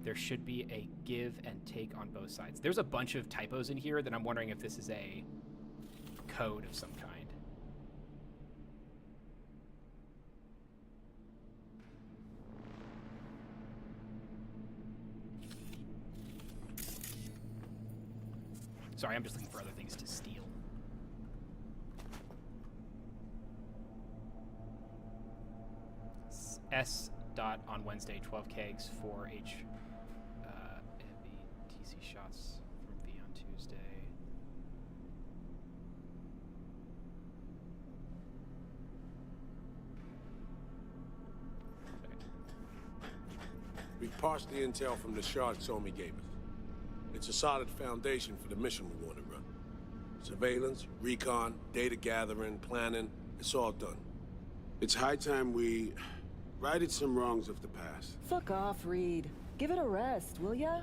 There should be a give and take on both sides. There's a bunch of typos in here that I'm wondering if this is a code of some kind. Sorry, I'm just looking for other things to steal. S. dot on Wednesday, 12 kegs, 4H heavy TC shots from V on Tuesday. We parsed the intel from the shard Somi gave us. It's a solid foundation for the mission we want to run. Surveillance, recon, data gathering, planning, it's all done. It's high time we righted some wrongs of the past. Fuck off, Reed. Give it a rest, will ya?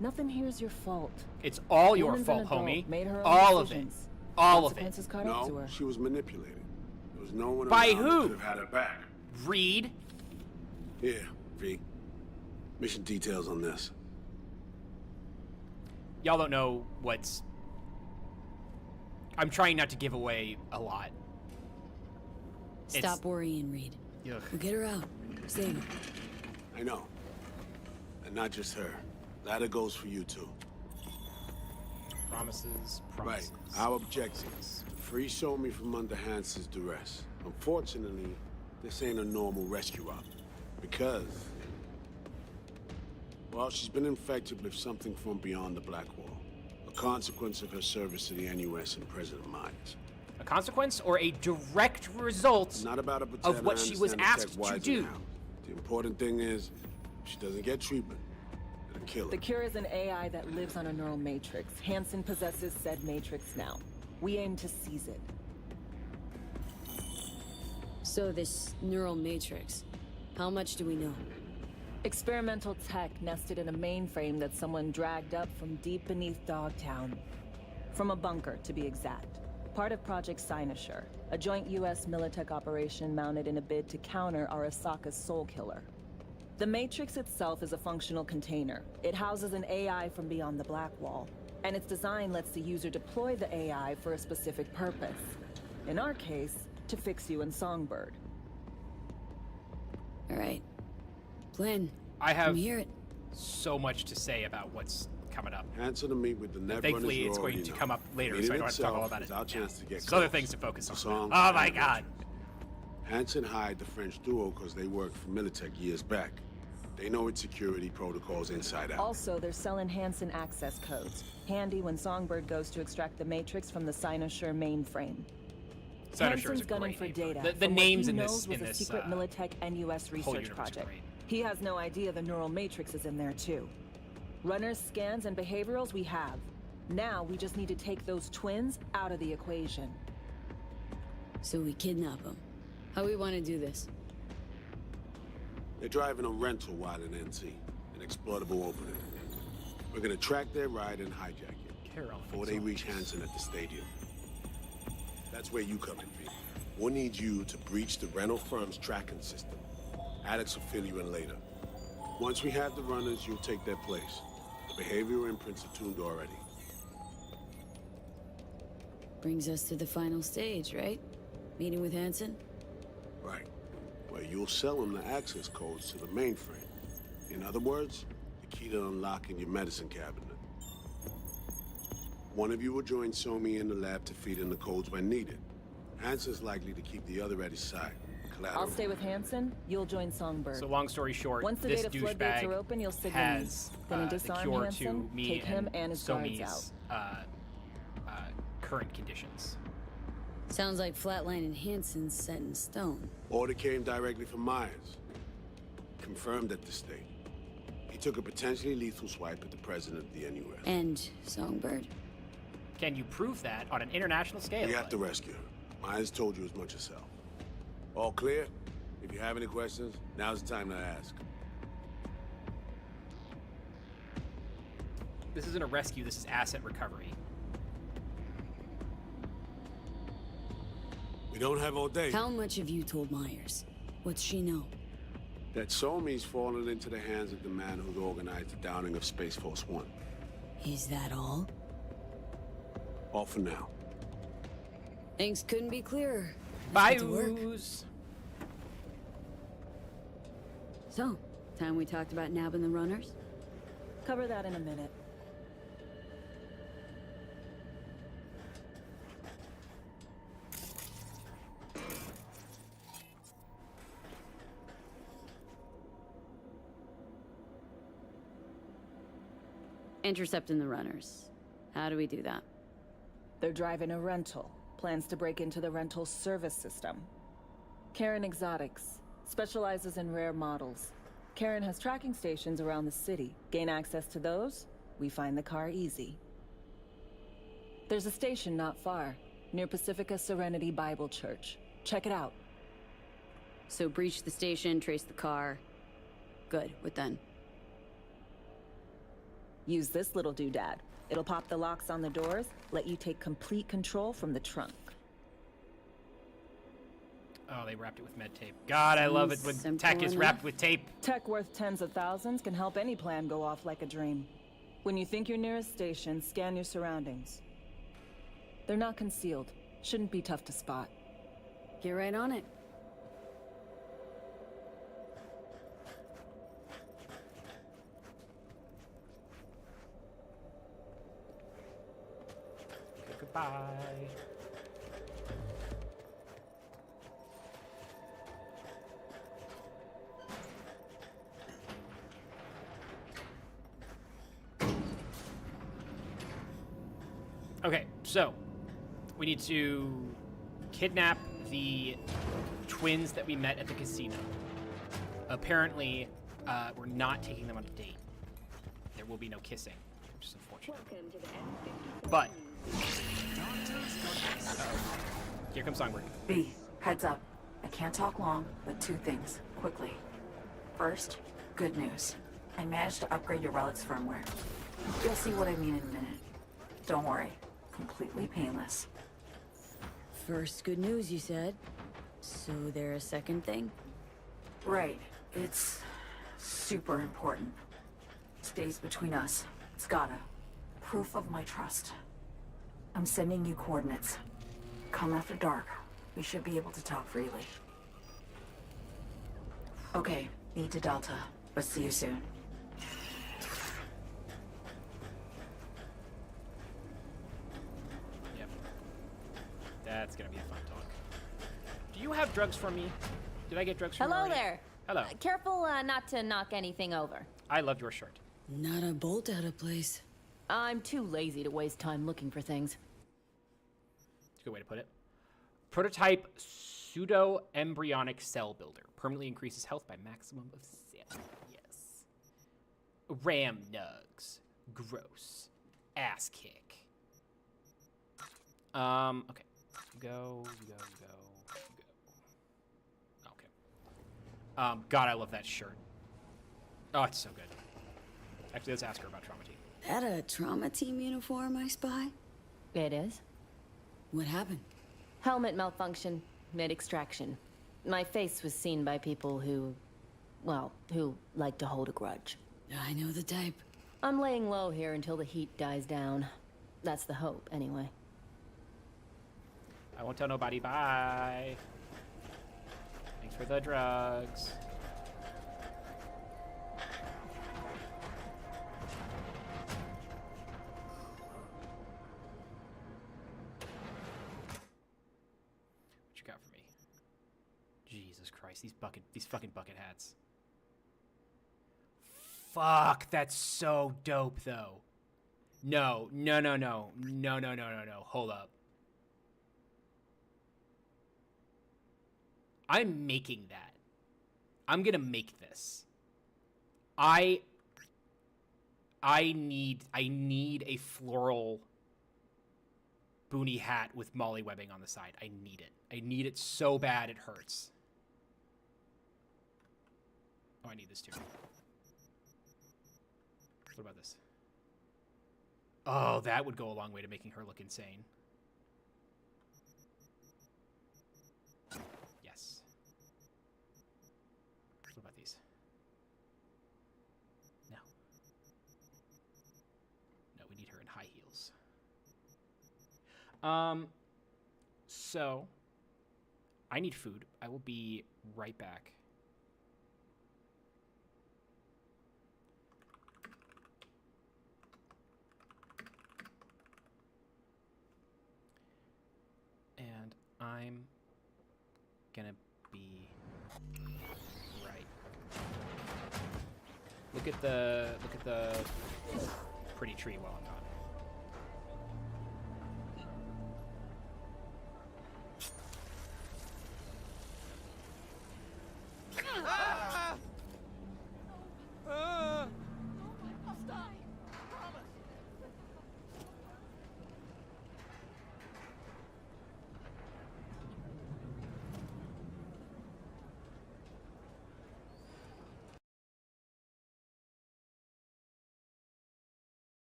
Nothing here's your fault. It's all your Woman's fault, an adult, homie. made her own All of it. decisions. All of it. Consequences caught up to No, her. she was manipulated. There was no one By around who? who could have had her back. Reed? Yeah, V. Mission details on this. Y'all don't know what's... I'm trying not to give away a lot. Stop worrying, Reed. Ugh. We'll get her out. Save her. I know. And not just her. Ladder goes for you too. Promises. Right. Our objective is to free Somi from under Hansen's duress. Unfortunately, this ain't a normal rescue op. Because... well, she's been infected with something from beyond the Black Wall. A consequence of her service to the NUS and President Myers. A consequence or a direct result Not about a of what she was asked to do? The important thing is, if she doesn't get treatment, it'll kill her. The cure is an AI that lives on a neural matrix. Hansen possesses said matrix now. We aim to seize it. So this neural matrix, how much do we know? Experimental tech nested in a mainframe that someone dragged up from deep beneath Dogtown. From a bunker, to be exact. Part of Project Cynosure, a joint U.S. Militech operation mounted in a bid to counter Arasaka's Soul Killer. The Matrix itself is a functional container. It houses an AI from beyond the Black Wall, and its design lets the user deploy the AI for a specific purpose. In our case, to fix you and Songbird. All right. Glenn, I have hear it. so much to say about what's coming up. Answer to meet with the net Thankfully, it's going to come up later, so I don't have to talk all about it. Our chance to get There's other close. things to focus on. Song Oh my and god. Hansen hired the French duo because they worked for Militech years back. They know its security protocols inside out. Also, they're selling Hansen access codes. Handy when Songbird goes to extract the Matrix from the Cynosure mainframe. Cynosure Hansen's is a gunning great for name. data. The from what names he in knows this was a secret Militech NUS whole research universe are project. great. He has no idea the neural matrix is in there too. Runners, scans, and behaviorals we have. Now we just need to take those twins out of the equation. So we kidnap them. How we want to do this? They're driving a rental while in NC, an exploitable opening. We're gonna track their ride and hijack it before they reach Hansen at the stadium. That's where you come in, V. We'll need you to breach the rental firm's tracking system. Alex will fill you in later. Once we have the runners, you'll take their place. The behavioral imprints are tuned already. Brings us to the final stage, right? Meeting with Hansen? Right. Where you'll sell them the access codes to the mainframe. In other words, the key to unlocking your medicine cabinet. One of you will join Somi in the lab to feed in the codes when needed. Hansen's likely to keep the other at his side. Collateral. I'll stay with Hansen, you'll join Songbird. So long story short, Once the this data floodgates are open, you'll signal me. has Gonna the disarm cure Hansen, to me take him and his guards Somi's current conditions. Sounds like Flatline and Hansen's set in stone. Order came directly from Myers. Confirmed at the state. He took a potentially lethal swipe at the president of the NUS. And Songbird. Can you prove that on an international scale? We have to rescue her. Myers told you as much yourself. All clear? If you have any questions, now's the time to ask. This isn't a rescue, this is asset recovery. We don't have all day. How much have you told Myers? What's she know? that Somi's fallen into the hands of the man who organized the downing of Space Force One. Is that all? All for now. Things couldn't be clearer. Bye. So, time we talked about nabbing the runners? Cover that in a minute. Intercepting the runners. How do we do that? They're driving a rental. Plans to break into the rental service system. Karen Exotics. Specializes in rare models. Karen has tracking stations around the city. Gain access to those, we find the car easy. There's a station not far, near Pacifica Serenity Bible Church. Check it out. So breach the station, trace the car. Good, what then? Use this little doodad. It'll pop the locks on the doors, let you take complete control from the trunk. Oh, they wrapped it with med tape. God, I love it when tech is wrapped with tape. Tech worth tens of thousands can help any plan go off like a dream. When you think you're nearest station, scan your surroundings. They're not concealed. Shouldn't be tough to spot. Get right on it. Okay, goodbye. Okay, so we need to kidnap the twins that we met at the casino. Apparently, we're not taking them on a date. There will be no kissing, which is unfortunate. But here comes Songbird. B, heads up. I can't talk long, but two things, quickly. First, good news. I managed to upgrade your relic's firmware. You'll see what I mean in a minute. Don't worry. Completely painless. First good news, you said. So there a second thing? Right. It's super important. Stays between us. It's gotta. Proof of my trust. I'm sending you coordinates. Come after dark. We should be able to talk freely. Okay, need to Delta, but see you soon. Yep. That's gonna be a fun talk. Do you have drugs for me? Did I get drugs from you Hello already? there. Hello. Careful not to knock anything over. I loved your shirt. Not a bolt out of place. I'm too lazy to waste time looking for things. That's a good way to put it. Prototype pseudo-embryonic cell builder. Permanently increases health by maximum of 7. Yes. Ram nugs. Gross. Ass kick. Okay. Go. Okay. God, I love that shirt. Oh, it's so good. Actually, let's ask her about trauma team. That a trauma team uniform, I spy? It is. What happened? Helmet malfunction, mid-extraction. My face was seen by people who, well, who like to hold a grudge. I know the type. I'm laying low here until the heat dies down. That's the hope, anyway. I won't tell nobody. Bye. Thanks for the drugs. What you got for me? Jesus Christ, these fucking bucket hats. Fuck, that's so dope though. No. Hold up. I'm making that. I'm gonna make this. I need a floral boonie hat with molly webbing on the side. I need it. I need it so bad it hurts. Oh, I need this too. What about this? Oh, that would go a long way to making her look insane. Yes. What about these? high heels. So I need food. I will be right back. And I'm gonna be right. Look at the pretty tree while I'm gone.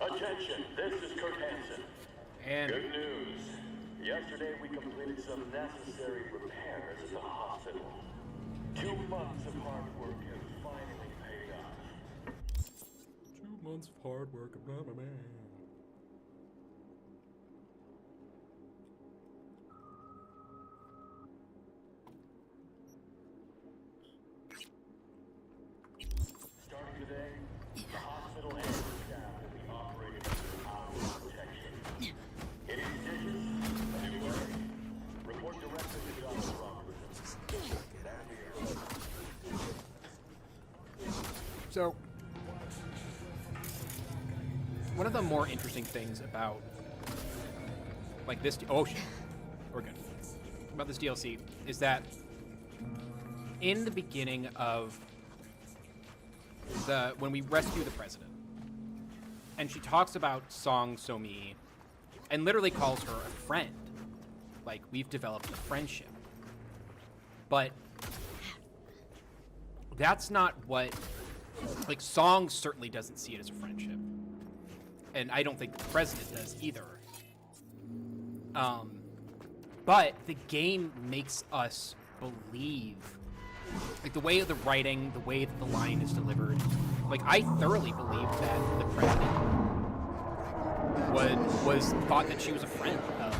Attention, this is Kurt Hansen. And good news. Yesterday we completed some necessary repairs at the hospital. 2 months of hard work has finally paid off. 2 months of hard work, blah, blah, blah. Starting today, the hospital and the staff will be operating under our protection. Any stitches? A new way? Report directly to Dr. Roberts. Get out of here. So, one of the more interesting things about, like this, oh shit, we're good. About this DLC is that in the beginning of when we rescue the president, and she talks about Song So-mi, and literally calls her a friend, like we've developed a friendship, but that's not what, like Song certainly doesn't see it as a friendship, and I don't think the president does either. But the game makes us believe, like the way of the writing, the way that the line is delivered. Like I thoroughly believe that the president was thought that she was a friend of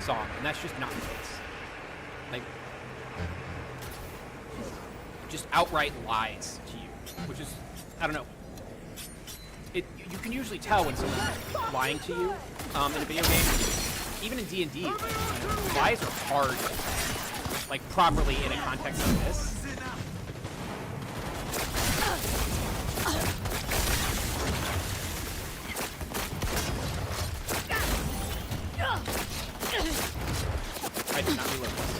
Song, and that's just not the case. Like, just outright lies to you, which is, I don't know. You can usually tell when someone's lying to you in a video game. Even in D&D, lies are hard, like properly in a context like this. I did not reload this.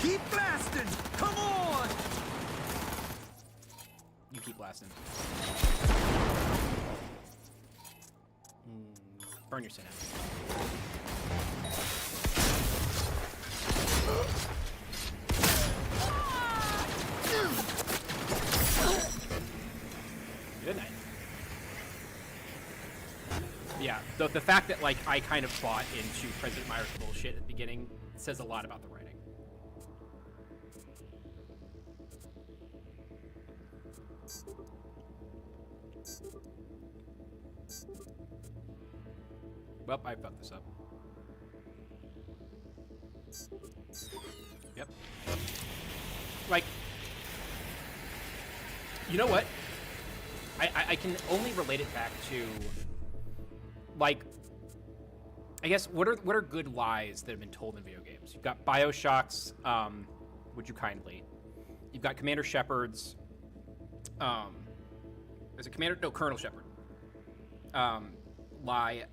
Keep blasting! Come on! You keep blasting. Burn your synapse. Good night. Yeah, the fact that like I kind of bought into President Meyer's bullshit at the beginning says a lot about the writing. Well, I fucked this up. Yep. Like, you know what? I can only relate it back to, like, I guess, what are good lies that have been told in video games? You've got Bioshock's, Would You Kindly? You've got Commander Shepard's, is it Commander? No, Colonel Shepard. Lie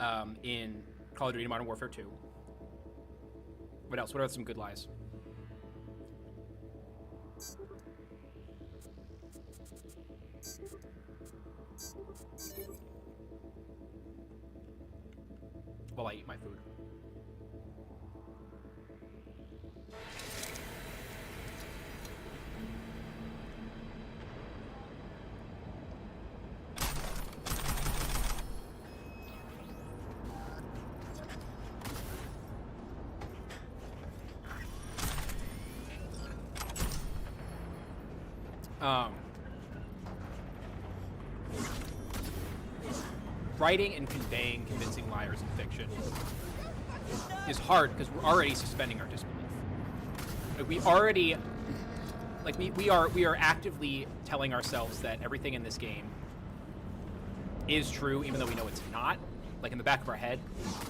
in Call of Duty Modern Warfare 2. What else? What are some good lies? While I eat my food. Writing and conveying convincing liars in fiction is hard because we're already suspending our disbelief. Like we are actively telling ourselves that everything in this game is true, even though we know it's not, like in the back of our head.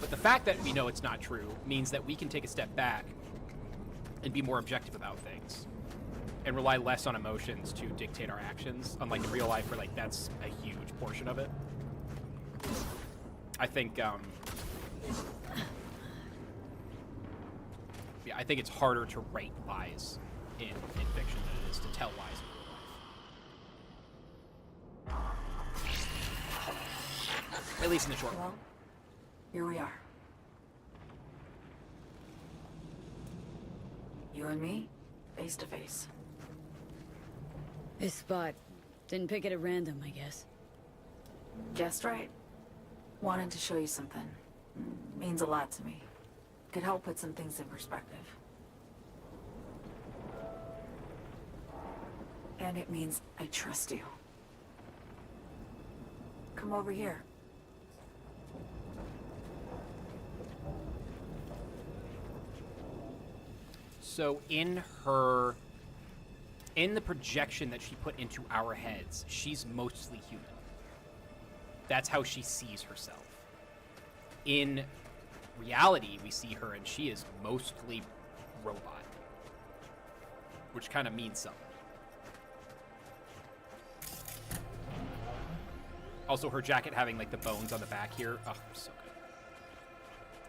But the fact that we know it's not true means that we can take a step back and be more objective about things and rely less on emotions to dictate our actions, unlike in real life where like that's a huge portion of it. I think, yeah, I think it's harder to write lies in fiction than it is to tell lies in real life. At least in the short run. Well, here we are. You and me, face to face. This spot. Didn't pick it at random, I guess. Guessed right. Wanted to show you something. Means a lot to me. Could help put some things in perspective. And it means I trust you. Come over here. So in the projection that she put into our heads, she's mostly human. That's how she sees herself. In reality, we see her and she is mostly robot, which kind of means something. Also, her jacket having like the bones on the back here. Oh, so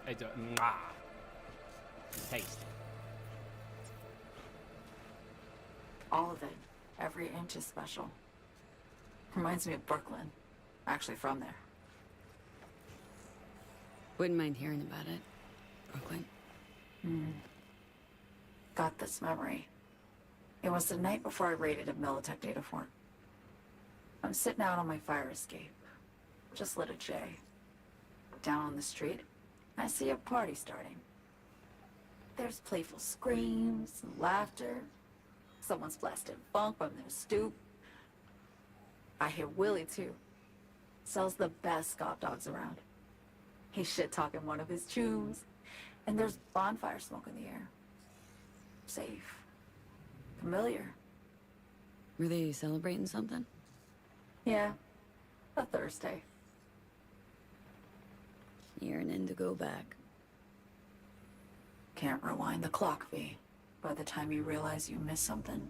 good. I do. Mwah. Taste. All of it. Every inch is special. Reminds me of Brooklyn. Actually from there. Wouldn't mind hearing about it. Brooklyn. Got this memory. It was the night before I raided a Militech data fort. I'm sitting out on my fire escape. Just lit a J. down on the street, I see a party starting. There's playful screams and laughter. Someone's blasting funk from their stoop. I hear Willie, too. Sells the best Scott dogs around. He's shit-talking one of his chews. And there's bonfire smoke in the air. Safe. Familiar. Were they celebrating something? Yeah. A Thursday. Yearning to go back. Can't rewind the clock, V. By the time you realize you missed something,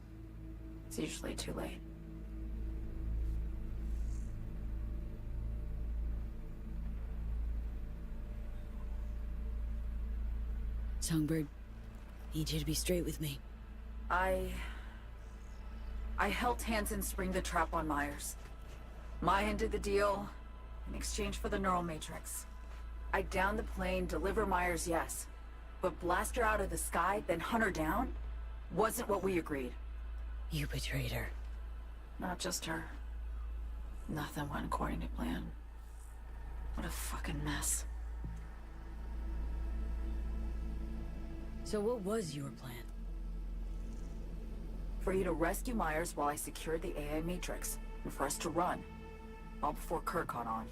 it's usually too late. Songbird, need you to be straight with me. I helped Hansen spring the trap on Myers. Maya did the deal in exchange for the neural matrix. I downed the plane, deliver Myers, yes. But blast her out of the sky, then hunt her down? Wasn't what we agreed. You betrayed her. Not just her. Nothing went according to plan. What a fucking mess. So what was your plan? For you to rescue Myers while I secured the AI matrix, and for us to run, all before Kurt caught on.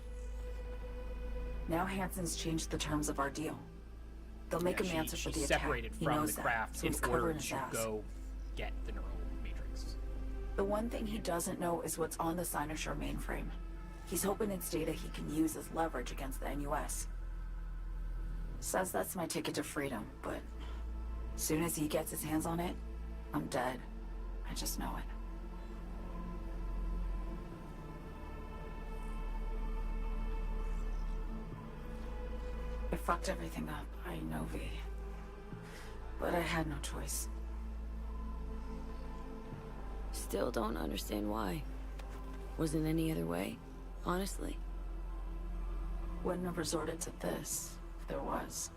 Now Hansen's changed the terms of our deal. They'll make him answer for the attack. Separated He from knows the that, craft so in he's order covering his to ass. go get the neural matrix. The one thing he doesn't know is what's on the Cynosure mainframe. He's hoping it's data he can use as leverage against the NUS. Says that's my ticket to freedom, but as soon as he gets his hands on it, I'm dead. I just know it. I fucked everything up, I know, V. But I had no choice. Still don't understand why. Wasn't any other way, honestly. Wouldn't have resorted to this, if there was.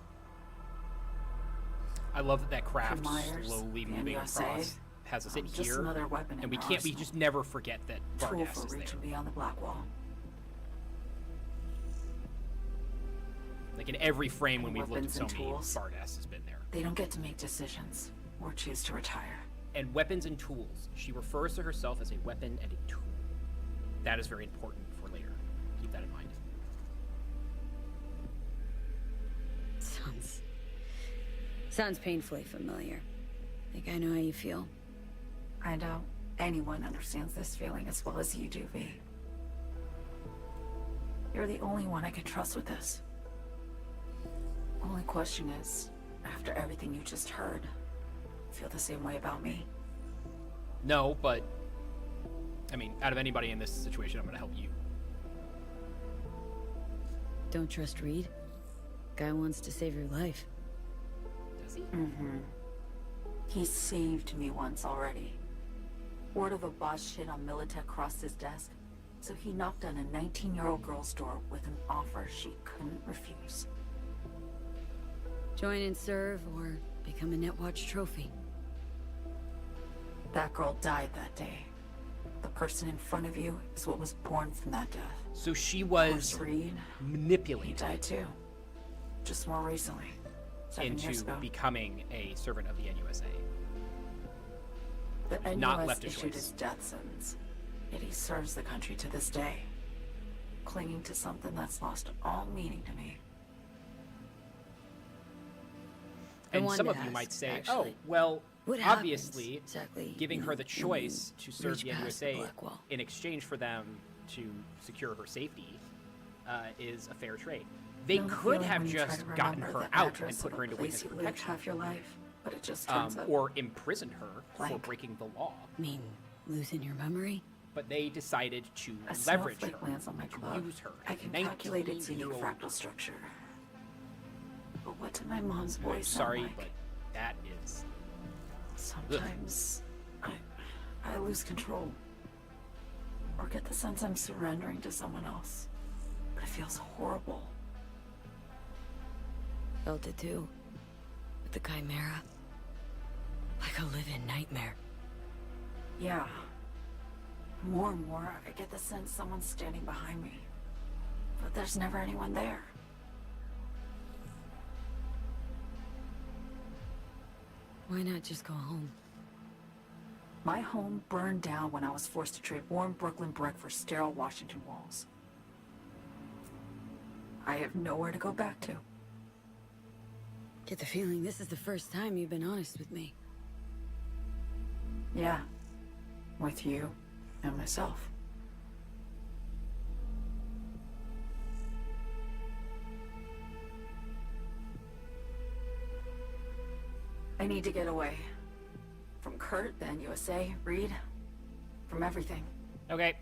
I love that craft Myers, slowly the moving NUSA, across has us in just here, another weapon and in we our can't. We arsenal. just never forget that Tool Vargas for is there. reaching beyond the black wall. Like in every frame when we've looked at Weapons and so many, tools. Vargas has been there. They don't get to make decisions or choose to retire. And weapons and tools. She refers to herself as a weapon and a tool. That is very important for later. Keep that in mind. Sounds painfully familiar. Think I know how you feel. I doubt anyone understands this feeling as well as you do, V. You're the only one I can trust with this. Only question is, after everything you just heard, feel the same way about me? No, but I mean, out of anybody in this situation, I'm gonna help you. Don't trust Reed? Guy wants to save your life. Does he? Mm-hmm. He saved me once already. Word of a boss shit on Militech crossed his desk, so he knocked on a 19-year-old girl's door with an offer she couldn't refuse. Join and serve, or become a Netwatch trophy. That girl died that day. The person in front of you is what was born from that death. So she was Reed, manipulated. He died too. Just more recently. 7 years Into ago. becoming a servant of the NUSA. The NUS Not left a issued choice. his death sentence. Yet he serves the country to this day, clinging to something that's lost all meaning to me. I And wanted some to of you ask, might say, actually, oh, well, what obviously, happens exactly, giving you her know, the when you choice to serve reach the past the NUSA black wall? in exchange for them to secure her safety is a fair trade. They You know the could feeling have when you try just to gotten remember her the out address and put of her a into place witness you lived protection. half your life, but it just turns out Or imprisoned her for blank. breaking the law. Mean losing your memory? But they decided to a leverage snowflake her, lands on my to glove. use her. I can calculate its unique 19-year-old fractal structure. But what did my mom's I'm voice sorry, sound like? but that is... Sometimes I lose control. Or get the sense I'm surrendering to someone else. But it feels horrible. Felt it too. With the Chimera. Like a living nightmare. Yeah. More and more, I get the sense someone's standing behind me. But there's never anyone there. Why not just go home? My home burned down when I was forced to trade warm Brooklyn brick for sterile Washington walls. I have nowhere to go back to. Get the feeling this is the first time you've been honest with me. Yeah. With you and myself. I need to get away. From Kurt, then USA, Reed. From everything. Okay.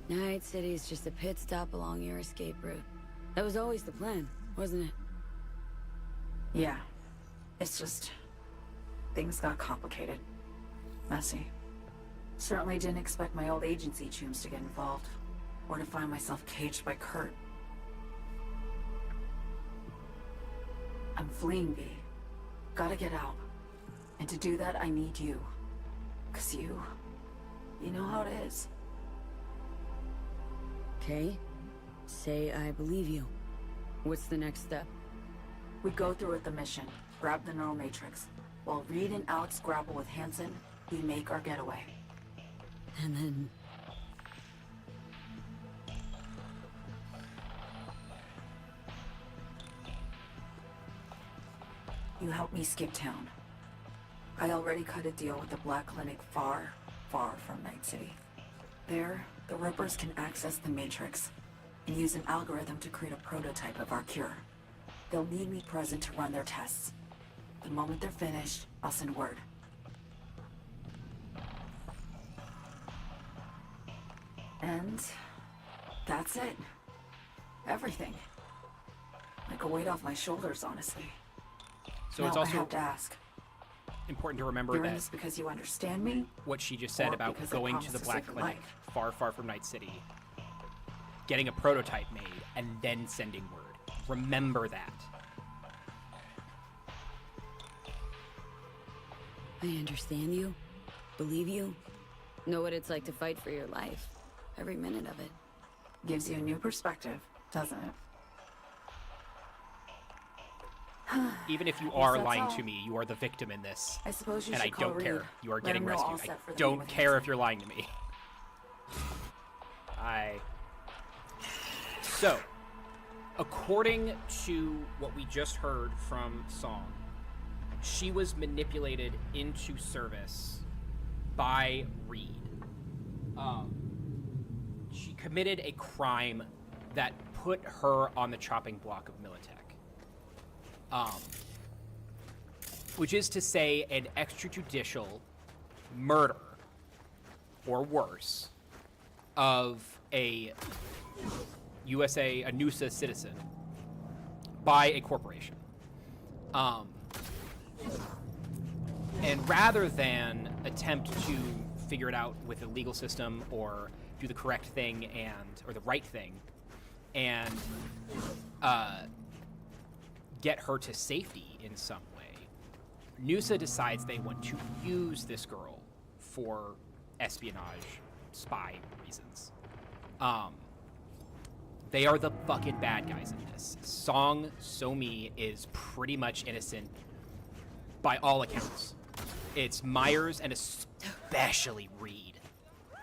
Night City's just a pit stop along your escape route. That was always the plan, wasn't it? Yeah. It's just... things got complicated. Messy. Certainly didn't expect my old agency chooms to get involved. Or to find myself caged by Kurt. I'm fleeing, V. Gotta get out. And to do that, I need you. 'Cause you know how it is. Okay. Say I believe you. What's the next step? We go through with the mission. Grab the neural matrix. While Reed and Alex grapple with Hansen, we make our getaway. And then... You help me skip town. I already cut a deal with the Black Clinic far, far from Night City. There, the Rippers can access the Matrix and use an algorithm to create a prototype of our cure. They'll need me present to run their tests. The moment they're finished, I'll send word. And that's it. Everything. Like a weight off my shoulders, honestly. So now it's also I have to ask. important to remember You're in that this because you understand me? what she just said Or about because I going to promised the to Black save your Clinic, life? far, far from Night City, getting a prototype made, and then sending word. Remember that. I understand you. Believe you. Know what it's like to fight for your life. Every minute of it. Gives you a new perspective, doesn't it? Even if you Guess are that's lying all. to me, you are the victim in this. I suppose you and I should call don't care. Reed. You are Let getting him know all rescued. I set for the don't meeting with care Hansen. if you're lying to me. So, according to what we just heard from Song, she was manipulated into service by Reed. She committed a crime that put her on the chopping block of Militech. Which is to say, an extrajudicial murder, or worse, of a NUSA citizen by a corporation. And rather than attempt to figure it out with the legal system or do the correct thing or the right thing and get her to safety in some way, NUSA decides they want to use this girl for espionage, spy reasons. They are the fucking bad guys in this. Song So-mi is pretty much innocent by all accounts. It's Myers and especially Reed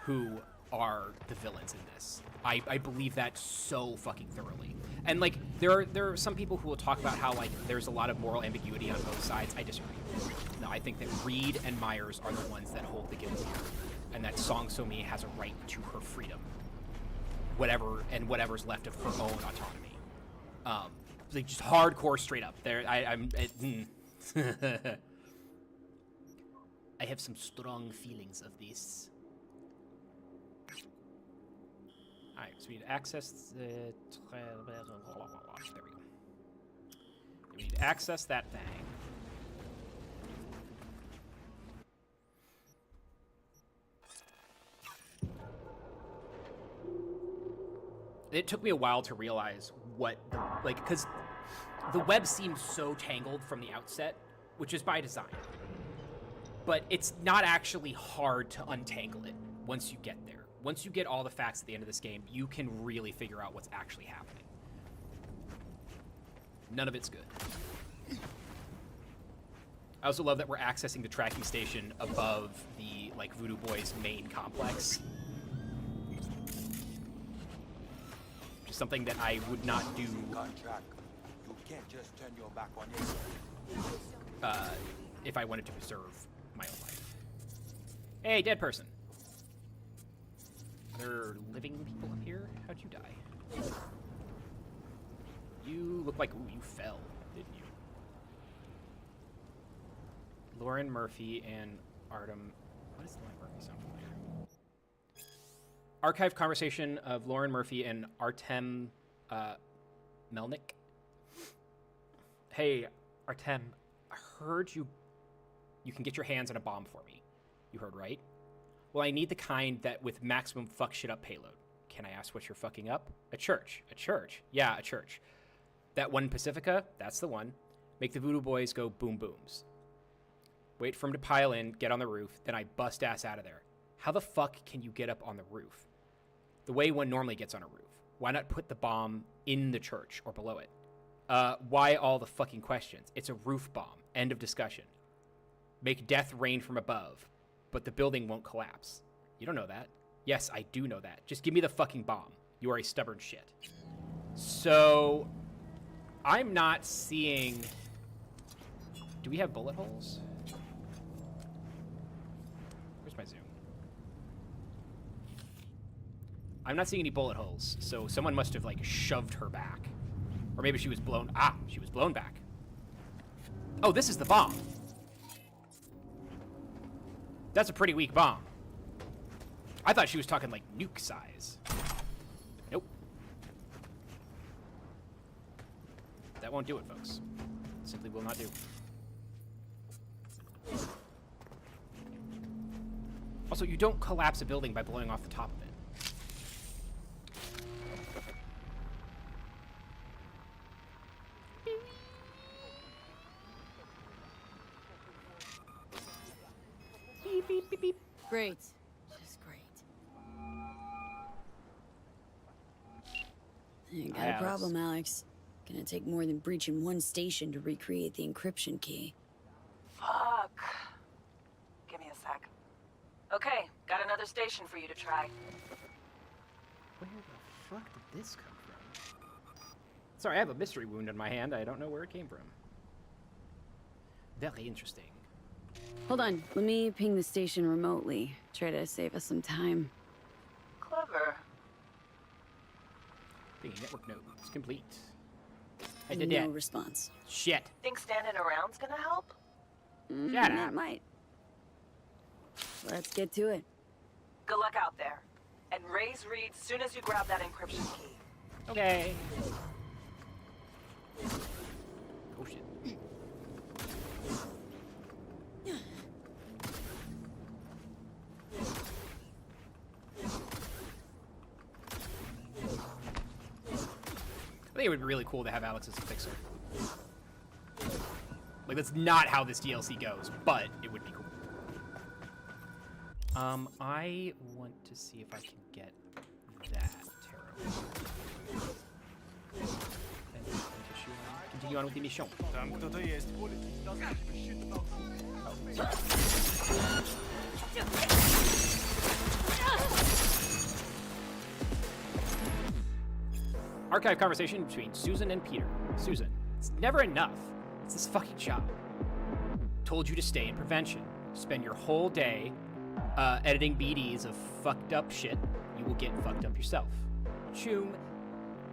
who are the villains in this. I believe that so fucking thoroughly. And like there are some people who will talk about how like there's a lot of moral ambiguity on both sides. I disagree. No, I think that Reed and Myers are the ones that hold the guilty, and that Song So-mi has a right to her freedom, whatever's left of her own autonomy. Like just hardcore, straight up. There, I have some strong feelings of this. Alright, so we need to access the... There we go. We need to access that thing. It took me a while to realize what, because the web seemed so tangled from the outset, which is by design. But it's not actually hard to untangle it once you get there. Once you get all the facts at the end of this game, you can really figure out what's actually happening. None of it's good. I also love that we're accessing the tracking station above the, like, Voodoo Boys main complex. Which is something that I would not do You can't just turn your back on yourself. if I wanted to preserve my own life. Hey, dead person. Are there living people up here? How'd you die? You look like, ooh, you fell, didn't you? Lauren Murphy and Artem. What does Lauren Murphy sound familiar? Archive conversation of Lauren Murphy and Artem Melnick. Hey, Artem, I heard you can get your hands on a bomb for me. You heard right? Well, I need the kind that with maximum fuck shit up payload. Can I ask what you're fucking up? A church. A church. Yeah, a church. That one in Pacifica, that's the one. Make the Voodoo Boys go boom booms. Wait for him to pile in, get on the roof, then I bust ass out of there. How the fuck can you get up on the roof? The way one normally gets on a roof. Why not put the bomb in the church or below it? Why all the fucking questions? It's a roof bomb. End of discussion. Make death rain from above, but the building won't collapse. You don't know that. Yes, I do know that. Just give me the fucking bomb. You are a stubborn shit. So, I'm not seeing... Do we have bullet holes? Where's my zoom? I'm not seeing any bullet holes, so someone must have, like, shoved her back. Or maybe she was blown... Ah, she was blown back. Oh, this is the bomb. That's a pretty weak bomb. I thought she was talking, like, nuke size. Nope. That won't do it, folks. It simply will not do. Also, you don't collapse a building by blowing off the top of it. Beep, beep, beep, beep. Great. Just great. You got a problem, Alex. Gonna take more than breaching one station to recreate the encryption key. Fuck. Give me a sec. Okay, got another station for you to try. Where the fuck did this come from? Sorry, I have a mystery wound on my hand. I don't know where it came from. Very interesting. Hold on, let me ping the station remotely. Try to save us some time. Clever. Pinging network node. It's complete. I And did no that. response. Shit. Think standing around's gonna help? Shut It up. might. Let's get to it. Good luck out there. And raise Reed soon as you grab that encryption key. Okay. Oh shit. I think it would be really cool to have Alex as a fixer. Like, that's not how this DLC goes, but it would be cool. I want to see if I can get that tarot. Continue on with the mission. Tam kto-to jest. Archive conversation between Susan and Peter. Susan, it's never enough. It's this fucking job. Told you to stay in prevention. Spend your whole day editing BDs of fucked up shit. You will get fucked up yourself. Choom,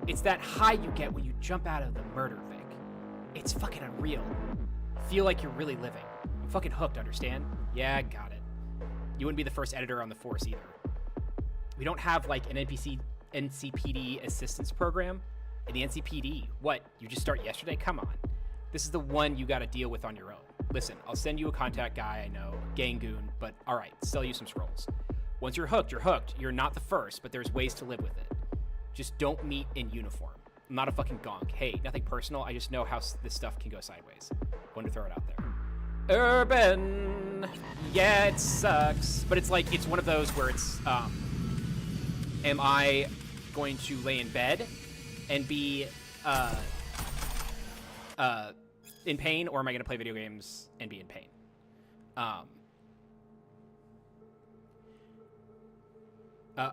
it's that high you get when you jump out of the murder, Vic. It's fucking unreal. Feel like you're really living. I'm fucking hooked, understand? Yeah, got it. You wouldn't be the first editor on the force either. We don't have, like, an NCPD assistance program. In the NCPD, what? You just start yesterday? Come on. This is the one you gotta deal with on your own. Listen, I'll send you a contact guy I know, Gangoon, but alright, sell you some scrolls. Once you're hooked, you're hooked. You're not the first, but there's ways to live with it. Just don't meet in uniform. I'm not a fucking gonk. Hey, nothing personal, I just know how this stuff can go sideways. Wanted to throw it out there. Urban! Yeah, it sucks. But it's like, it's one of those where it's, am I going to lay in bed and be, in pain, or am I going to play video games and be in pain?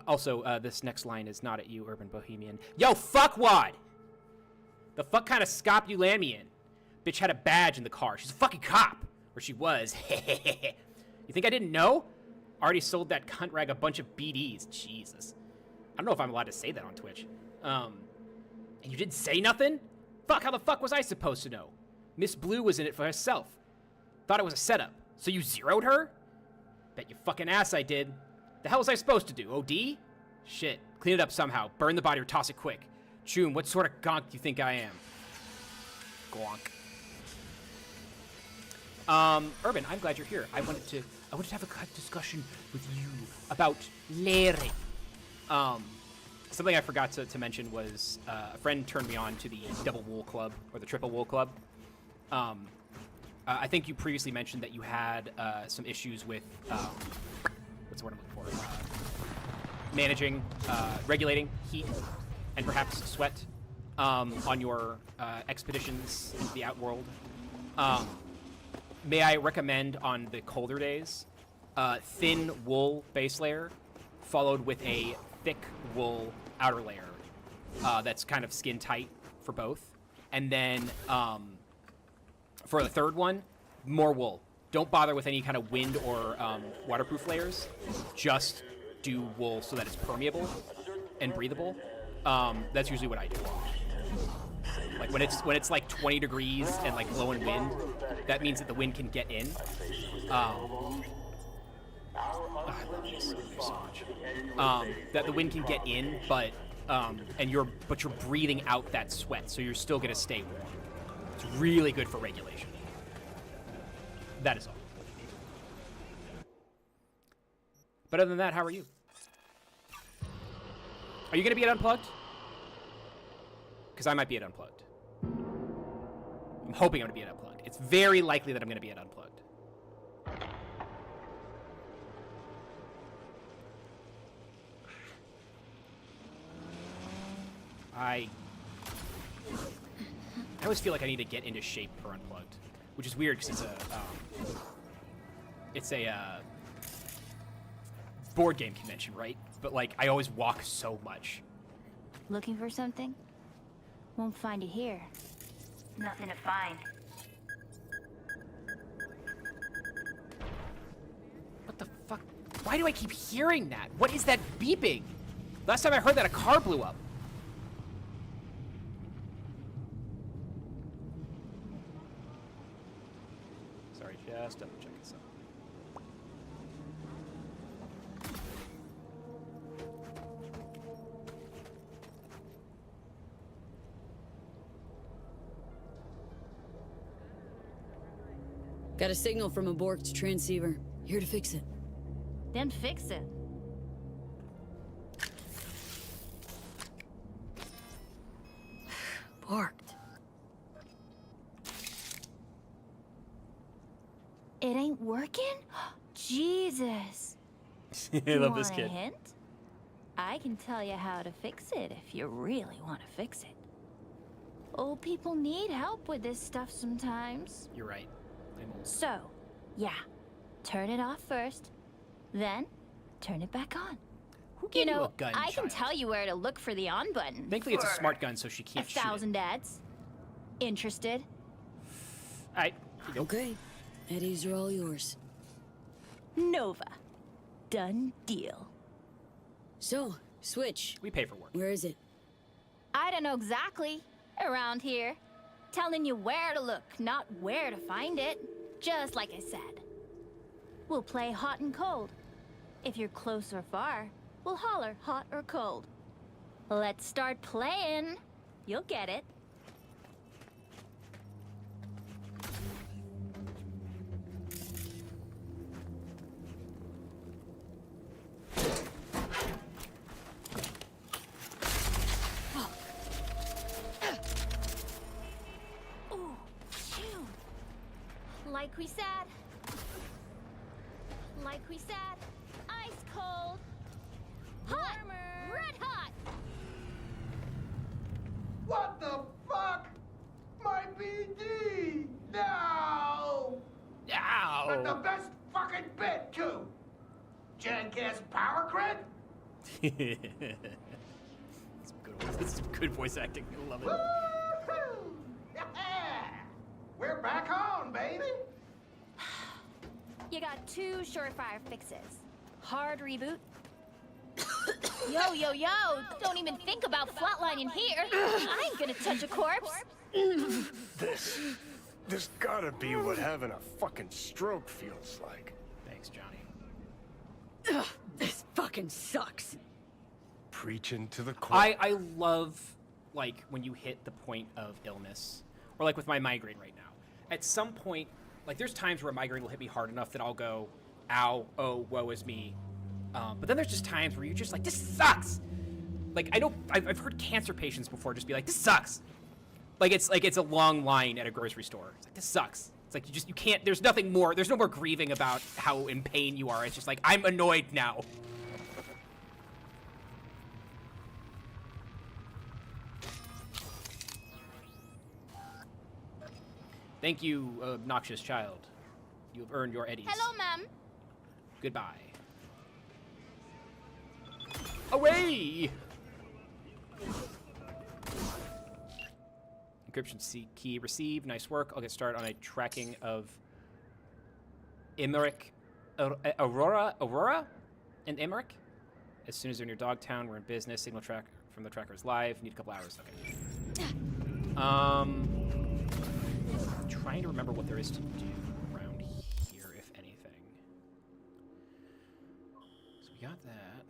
Also, this next line is not at you, Urban Bohemian. Yo, fuckwad! The fuck kind of scop you land me in? Bitch had a badge in the car. She's a fucking cop. Or she was. You think I didn't know? Already sold that cunt rag a bunch of BDs. Jesus. I don't know if I'm allowed to say that on Twitch. And you didn't say nothing? Fuck, how the fuck was I supposed to know? Miss Blue was in it for herself. Thought it was a setup. So you zeroed her? Bet your fucking ass I did. The hell was I supposed to do? OD? Shit. Clean it up somehow. Burn the body or toss it quick. June, what sort of gonk do you think I am? Gonk. Urban, I'm glad you're here. I wanted to have a discussion with you about Larry. Something I forgot to mention was a friend turned me on to the Double Wool Club, or the Triple Wool Club. I think you previously mentioned that you had some issues with, what's the word I'm looking for? Managing, regulating heat and perhaps sweat on your expeditions into the outworld. May I recommend on the colder days, thin wool base layer followed with a thick wool outer layer that's kind of skin tight for both. And then for the third one, more wool. Don't bother with any kind of wind or waterproof layers. Just do wool so that it's permeable and breathable. That's usually what I do. Like when it's like 20 degrees and like blowing wind, that means that the wind can get in. I love you so much. That the wind can get in, but you're breathing out that sweat, so you're still gonna stay warm. It's really good for regulation. That is all. But other than that, how are you? Are you gonna be at Unplugged? Because I might be at Unplugged. I'm hoping I'm gonna be at Unplugged. It's very likely that I'm gonna be at Unplugged. I always feel like I need to get into shape for Unplugged, which is weird because it's a board game convention, right? But like I always walk so much. Looking for something? Won't find it here. Nothing to find. What the fuck? Why do I keep hearing that? What is that beeping? Last time I heard that, a car blew up. Sorry, just double checking something. Got a signal from a borked transceiver. Here to fix it. Then fix it. Borked. It ain't working? Jesus. I love this Want kid. a hint? I can tell you how to fix it if you really want to fix it. Old people need help with this stuff sometimes. You're right. I'm old. So, yeah, turn it off first, then turn it back on. Who gave you a gun, I can child? tell you where to look for the on button. Thankfully, it's a for smart gun, so she can't shoot it. 1,000 ads. Interested? Okay. Eddies are all yours. Nova. Done deal. So, Switch. We pay for work. Where is it? I don't know exactly. Around here. Telling you where to look, not where to find it. Just like I said. We'll play hot and cold. If you're close or far, we'll holler hot or cold. Let's start playing. You'll get it. Ooh, phew. Like we said, ice cold, hot, red hot. What the fuck? My BD! Jackass power grid? That's some good voice acting. I love it. Woo-hoo! Yeah! We're back on, baby! You got 2 surefire fixes. Hard reboot. Yo, yo, yo! Don't even think about flatlining here. I ain't gonna touch a corpse. This gotta be what having a fucking stroke feels like. Thanks, Johnny. Ugh, this fucking sucks. Preaching to the choir. I love, like, when you hit the point of illness, or like with my migraine right now. At some point, like, there's times where a migraine will hit me hard enough that I'll go, ow, oh, woe is me. But then there's just times where you're just like, this sucks. Like, I've heard cancer patients before just be like, this sucks. Like it's a long line at a grocery store. It's like, this sucks. It's like, you can't, there's no more grieving about how in pain you are. It's just like, I'm annoyed now. Thank you, obnoxious child. You have earned your eddies. Hello, ma'am. Goodbye. Away! Encryption key received. Nice work. I'll get started on a tracking of Aurora and Emmerich. As soon as they're near Dogtown, we're in business. Signal track from the tracker is live. Need a couple hours. Okay. Trying to remember what there is to do around here, if anything. So we got that.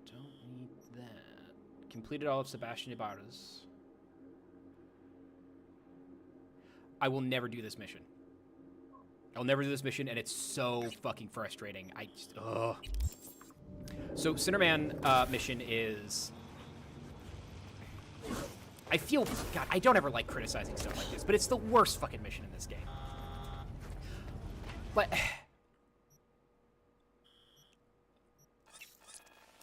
Don't need that. Completed all of Sebastian Ibarra's. I will never do this mission. I'll never do this mission, and it's so fucking frustrating. Ugh. So, Cinderman mission is... I feel... God, I don't ever like criticizing stuff like this, but it's the worst fucking mission in this game. But...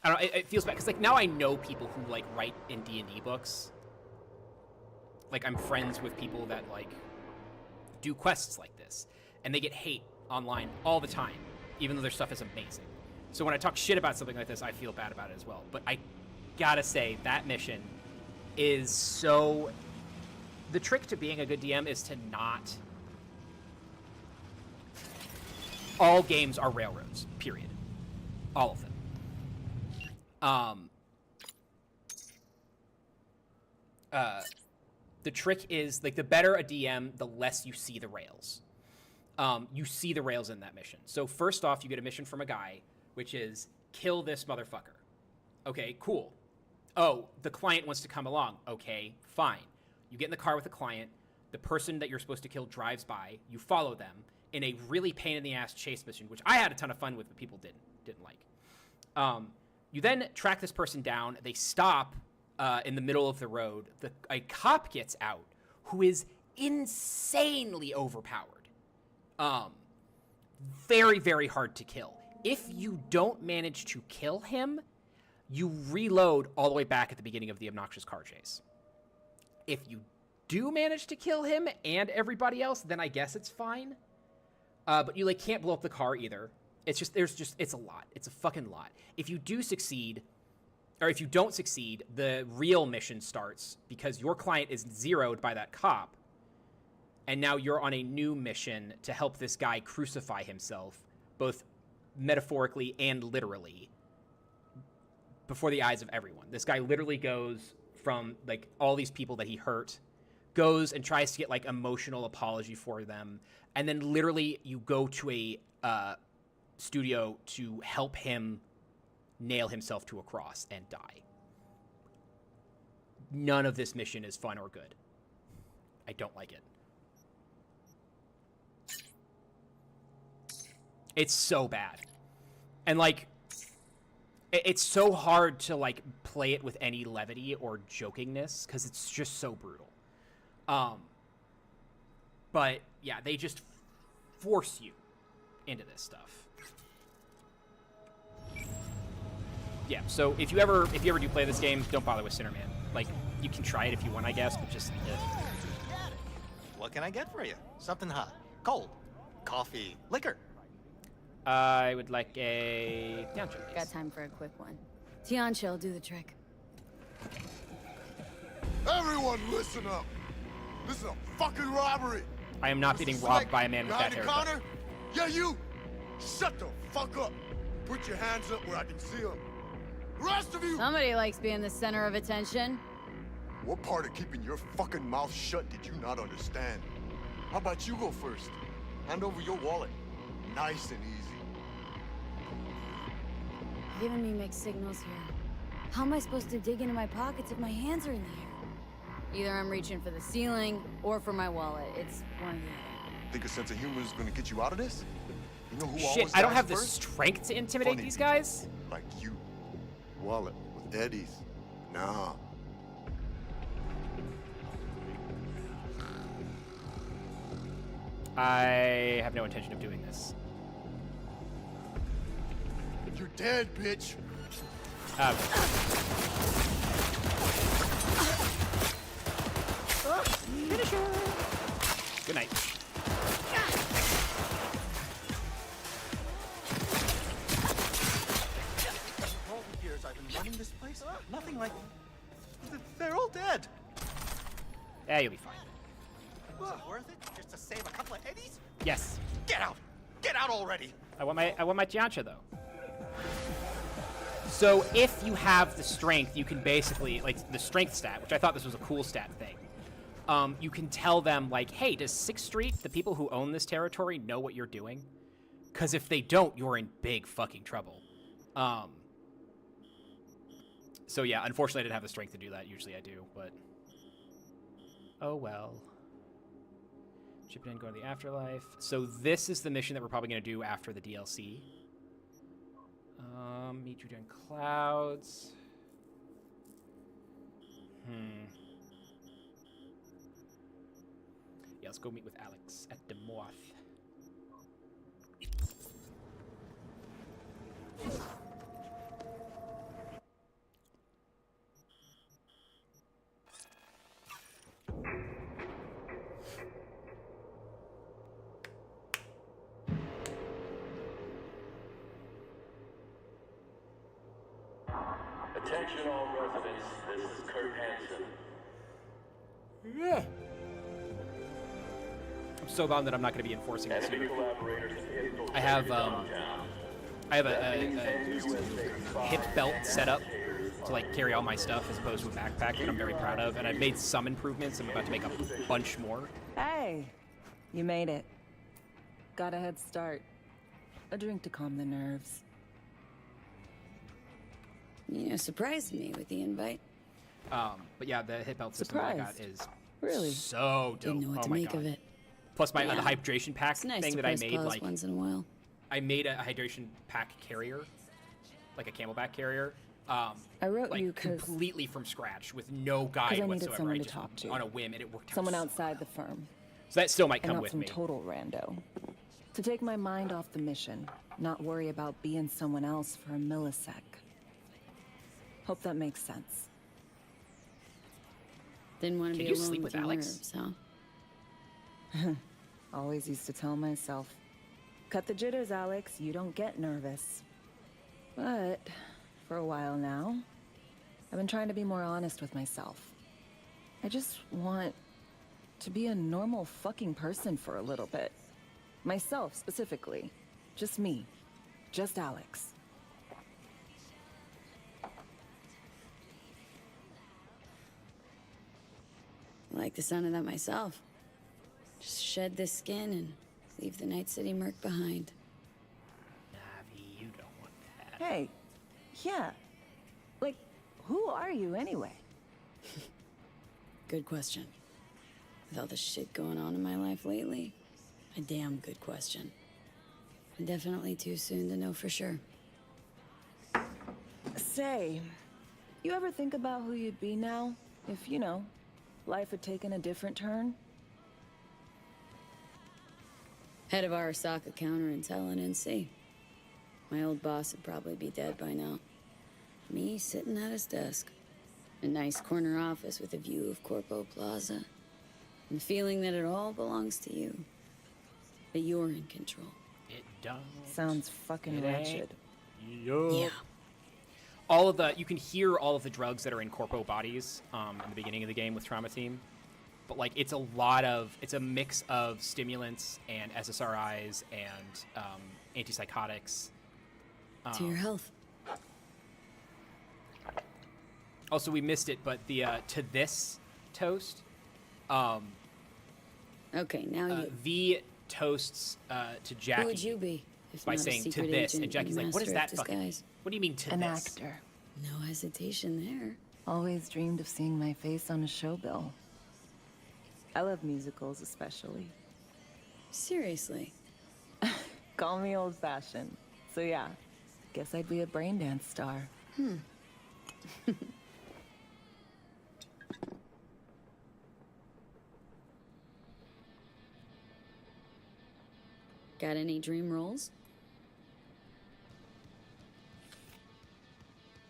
I don't know, it feels bad, because, like, now I know people who, like, write in D&D books. Like, I'm friends with people that, like, do quests like this, and they get hate online all the time, even though their stuff is amazing. So when I talk shit about something like this, I feel bad about it as well. But I gotta say, that mission is so... The trick to being a good DM is to not... All games are railroads, period. All of them. The trick is, like, the better a DM, the less you see the rails. You see the rails in that mission. So first off, you get a mission from a guy, which is, kill this motherfucker. Okay, cool. Oh, the client wants to come along. Okay, fine. You get in the car with the client. The person that you're supposed to kill drives by. You follow them in a really pain-in-the-ass chase mission, which I had a ton of fun with, but people didn't like. You then track this person down. They stop in the middle of the road. A cop gets out who is insanely overpowered. Very, very hard to kill. If you don't manage to kill him, you reload all the way back at the beginning of the obnoxious car chase. If you do manage to kill him and everybody else, then I guess it's fine. But you, like, can't blow up the car either. It's just, it's a lot. It's a fucking lot. If you do succeed, or if you don't succeed, the real mission starts because your client is zeroed by that cop. And now you're on a new mission to help this guy crucify himself, both metaphorically and literally, before the eyes of everyone. This guy literally goes from, like, all these people that he hurt, goes and tries to get, like, emotional apology for them, and then literally you go to a studio to help him nail himself to a cross and die. None of this mission is fun or good. I don't like it. It's so bad. And, like, it's so hard to, like, play it with any levity or jokingness because it's just so brutal. But, yeah, they just force you into this stuff. Yeah, so if you ever do play this game, don't bother with Cinderman. Like, you can try it if you want, I guess, but just... What can I get for you? Something hot, cold, coffee, liquor. I would like a Tianchi, please. Got time for a quick one. Tianchi, do the trick. Everyone listen up! This is a fucking robbery! I am not being robbed by a man with that haircut. Connor? Yeah, you! Shut the fuck up! Put your hands up where I can see them. The rest of you! Somebody likes being the center of attention. What part of keeping your fucking mouth shut did you not understand? How about you go first? Hand over your wallet. Nice and easy. You're giving me mixed signals here. How am I supposed to dig into my pockets if my hands are in the air? Either I'm reaching for the ceiling or for my wallet. It's one or the other. Think a sense of humor is gonna get you out of this? You know who Shit, always I don't dies have the first? strength to intimidate Funny these people guys. Like you. Wallet with Eddie's. Nah. I have no intention of doing this. You're dead, bitch. Finisher. Good night. All the years I've been running this place, nothing like... They're all dead. Yeah, you'll be fine. Was it worth it just to save a couple of eddies? Yes. Get out! Get out already! I want my Tianchi though. So if you have the strength, you can basically, like the strength stat, which I thought this was a cool stat thing. You can tell them like, hey, does 6th Street, the people who own this territory, know what you're doing? Because if they don't, you're in big fucking trouble. So yeah, unfortunately I didn't have the strength to do that. Usually I do, but oh well. Chip it in, go to the afterlife. So this is the mission that we're probably going to do after the DLC. Meet you during clouds. Yeah, let's go meet with Alex at the Moth. Attention all residents, this is Kurt Hansen. Yeah. I'm so bummed that I'm not going to be enforcing this here. I have a hip belt set up to like carry all my stuff as opposed to a backpack that I'm very proud of, and I've made some improvements. I'm about to make a bunch more. Hey, you made it. Got a head start. A drink to calm the nerves. You surprised me with the invite. But yeah, the hip belt system that I got is really so dope. Didn't know what oh to my make God. of it. Plus my Yeah. the hydration pack It's nice thing to that I press made, pause like once in a while. I made a hydration pack carrier, like a camelback carrier. I wrote like you 'cause- completely from scratch with no 'cause guide I needed whatsoever. someone I to just talk to. on a whim, and it worked out. Someone outside the firm. So that still might And come not with some me. total rando. To take my mind off the mission, not worry about being someone else for a millisec. Hope that makes sense. Didn't want to Can be you alone sleep with with your Alex? nerves, huh? Always used to tell myself, cut the jitters, Alex, you don't get nervous. But for a while now, I've been trying to be more honest with myself. I just want to be a normal fucking person for a little bit. Myself, specifically. Just me. Just Alex. I like the sound of that myself. Just shed this skin and leave the Night City murk behind. Navi, you don't want that. Hey, yeah. Like, who are you anyway? Good question. With all the shit going on in my life lately, a damn good question. And definitely too soon to know for sure. Say, you ever think about who you'd be now if, life had taken a different turn? Head of our Arasaka counterintel in NC. My old boss would probably be dead by now. Me sitting at his desk. A nice corner office with a view of Corpo Plaza. And the feeling that it all belongs to you. That you're in control. It don't. Sounds fucking It wretched. Yeah. All of the, you can hear all of the drugs that are in corpo bodies in the beginning of the game with Trauma Team. But like, it's a mix of stimulants and SSRIs and antipsychotics. To your health. Also, we missed it, but the to this toast. Okay, now you. V toasts to Jackie. Who would you be? If By not a saying to secret this, agent and Jackie's and like, "What is master that of fucking? disguise?" What do you mean to An this?" actor. No hesitation there. Always dreamed of seeing my face on a show bill. I love musicals especially. Seriously. Call me old-fashioned. So yeah, guess I'd be a brain dance star. Got any dream roles?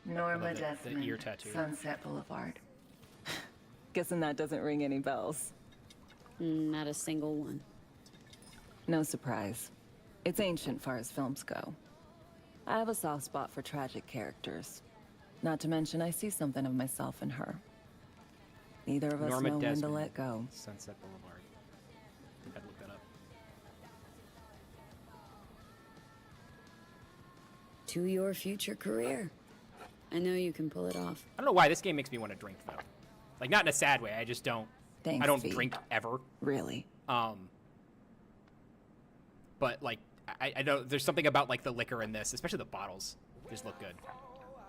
Norma the Desmond, ear tattoo. Sunset Boulevard. Guessing that doesn't ring any bells. Not a single one. No surprise. It's ancient far as films go. I have a soft spot for tragic characters. Not to mention, I see something of myself in her. Neither of us Norma know when to Desmond, let go. Sunset Boulevard. I'd look that up. To your future career. I know you can pull it off. I don't know why this game makes me want to drink though. Like, not in a sad way. I just don't. Thanks, I don't V. drink ever. Really? But like, I know there's something about like the liquor in this, especially the bottles. Just look good.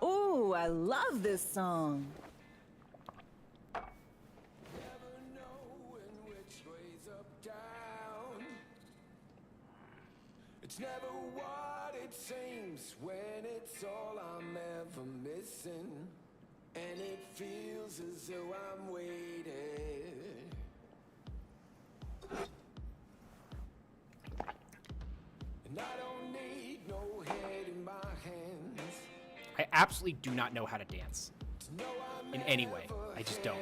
Ooh, I love this song. It's never what it seems when it's all I'm ever missing. And it feels as though I'm waiting. And I don't need no head in my hands. I absolutely do not know how to dance in any way. I just don't.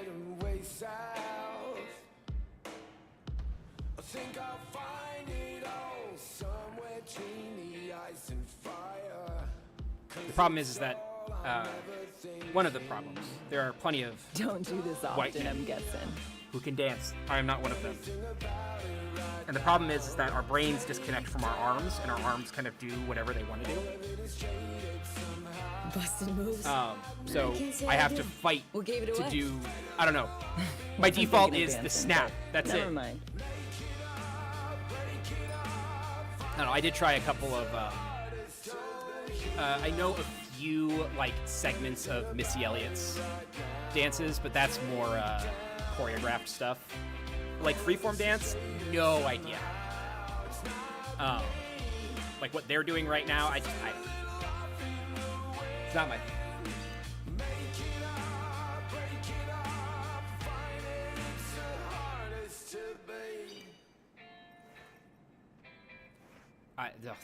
I think I'll find it all somewhere between the ice and fire. The problem is that one of the problems. There are plenty of Don't do this white often, men I'm guessing. who can dance. I am not one of them. And the problem is that our brains disconnect from our arms, and our arms kind of do whatever they want to do. Busted moves. So can't say I I have do. to fight What gave it to away? do. I don't know. My I'm default thinking of is the dancing, snap. but That's never it. mind. I don't know. I did try a couple of. I know a few like segments of Missy Elliott's dances, but that's more choreographed stuff. Like freeform dance, no idea. Like what they're doing right now, I don't. It's not my thing.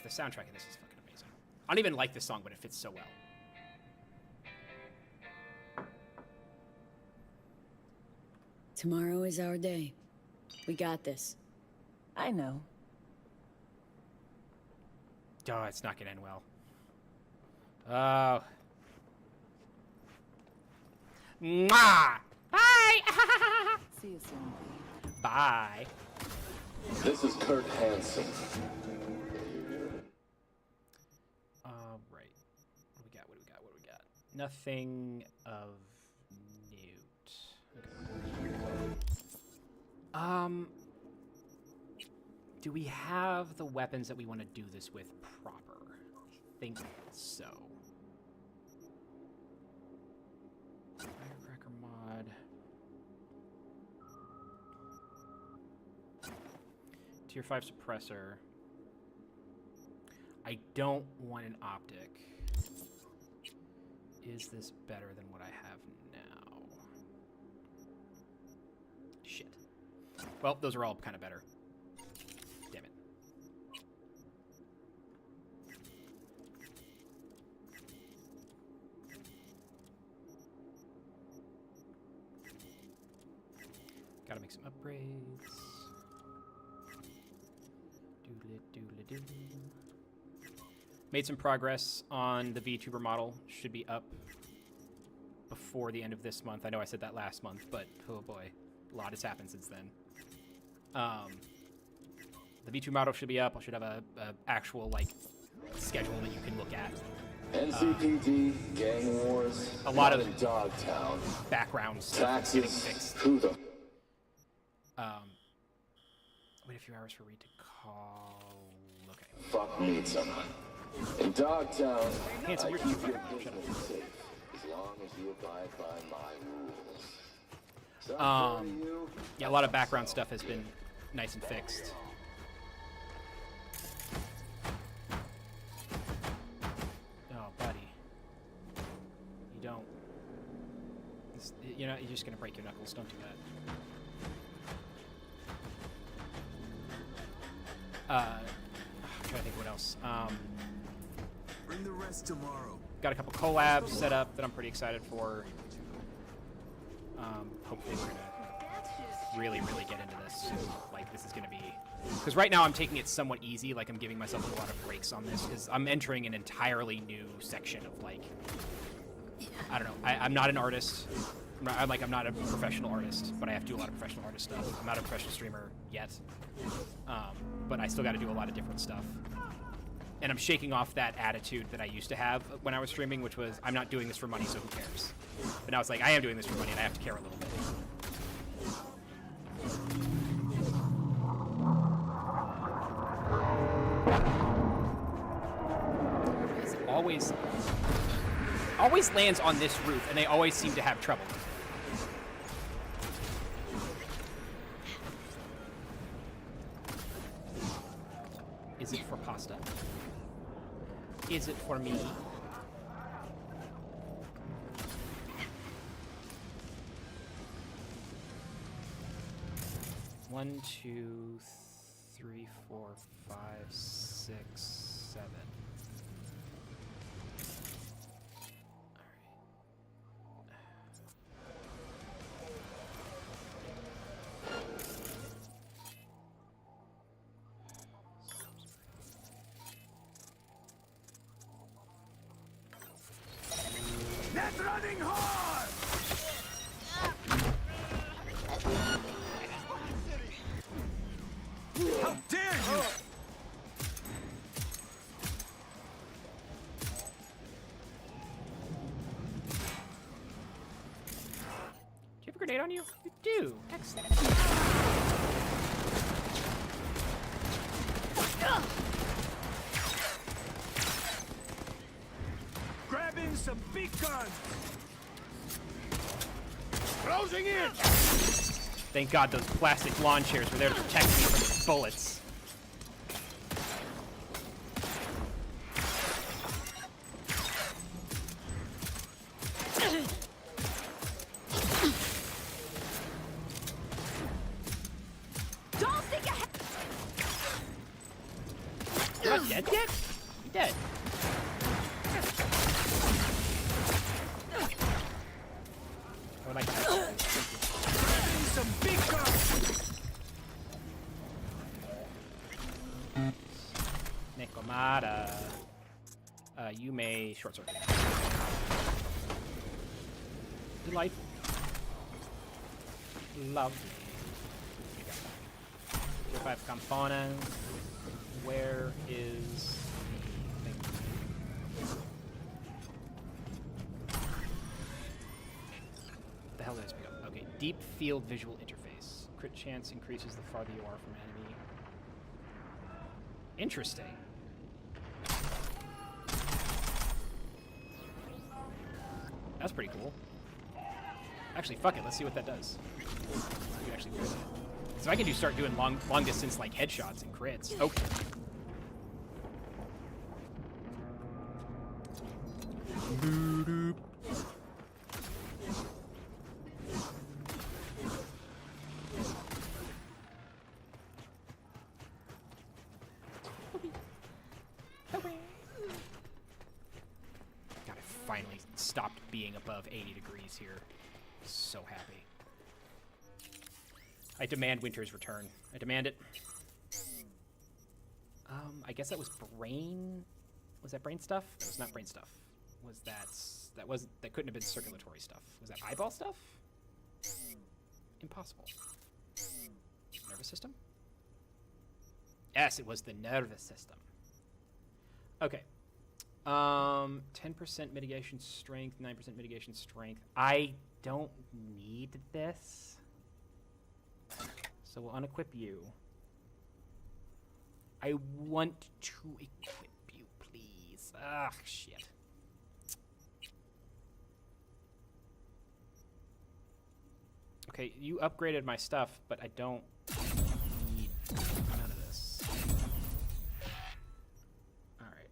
The soundtrack in this is fucking amazing. I don't even like this song, but it fits so well. Tomorrow is our day. We got this. I know. Oh, it's not gonna end well. Oh. Mwah! Bye! See you soon, V. Bye. This is Kurt Hansen. Right. What do we got? What do we got? What do we got? Nothing of note. Okay. Do we have the weapons that we want to do this with proper? I think so. Firecracker mod. Tier 5 suppressor. I don't want an optic. Is this better than what I have now? Shit. Well, those are all kind of better. Damn it. Gotta make some upgrades. Doodle Made some progress on the VTuber model. Should be up before the end of this month. I know I said that last month, but oh boy, a lot has happened since then. The V2 model should be up. I should have a actual like schedule that you can look at. NCPD, gang wars, a lot of Dogtown, background stuff getting fixed. Wait a few hours for Reed to call. Okay. Fuck me, son. In Dogtown, Hanson, you're keep your shut up. safe as long as you abide by my rules. Yeah, a lot of background stuff has been nice and fixed. Oh, buddy. You don't. You're just gonna break your knuckles. Don't do that. I'm trying to think what else. Bring the rest tomorrow. Got a couple collabs set up that I'm pretty excited for. Hopefully we're gonna really get into this. Like, this is gonna be... Because right now I'm taking it somewhat easy, like I'm giving myself a lot of breaks on this, because I'm entering an entirely new section of, like... I don't know. I'm not an artist. I'm not a professional artist, but I have to do a lot of professional artist stuff. I'm not a professional streamer yet. But I still got to do a lot of different stuff. And I'm shaking off that attitude that I used to have when I was streaming, which was, I'm not doing this for money, so who cares? But now it's like, I am doing this for money, and I have to care a little bit. It always lands on this roof, and they always seem to have trouble with it. Is it for pasta? Is it for me? One, two, three, 4, 5, 6, 7. That's running hard! How dare you! Do you have a grenade on you? You do. Excellent. Grabbing some big guns! Closing in! Thank God those plastic lawn chairs were there to protect me from the bullets. Don't think ahead. You're not dead yet? You're dead. I would like to some big guns! Necomata. You may short circuit. Delightful. Lovely. 5 components. Where is the thing? The hell did I pick up? Okay, deep field visual interface. Crit chance increases the farther you are from enemy. Interesting. That's pretty cool. Actually, fuck it. Let's see what that does. We can actually do that. So I can start doing long distance like headshots and crits. Oh. God, I finally stopped being above 80 degrees here. So happy. I demand winter's return. I demand it. I guess that was brain. Was that brain stuff? That was not brain stuff. Was that couldn't have been circulatory stuff. Was that eyeball stuff? Impossible. Nervous system? Yes, it was the nervous system. Okay. 10% mitigation strength, 9% mitigation strength. I don't need this. So we'll unequip you. I want to equip you, please. Ugh, shit. Okay, you upgraded my stuff, but I don't need none of this. Alright.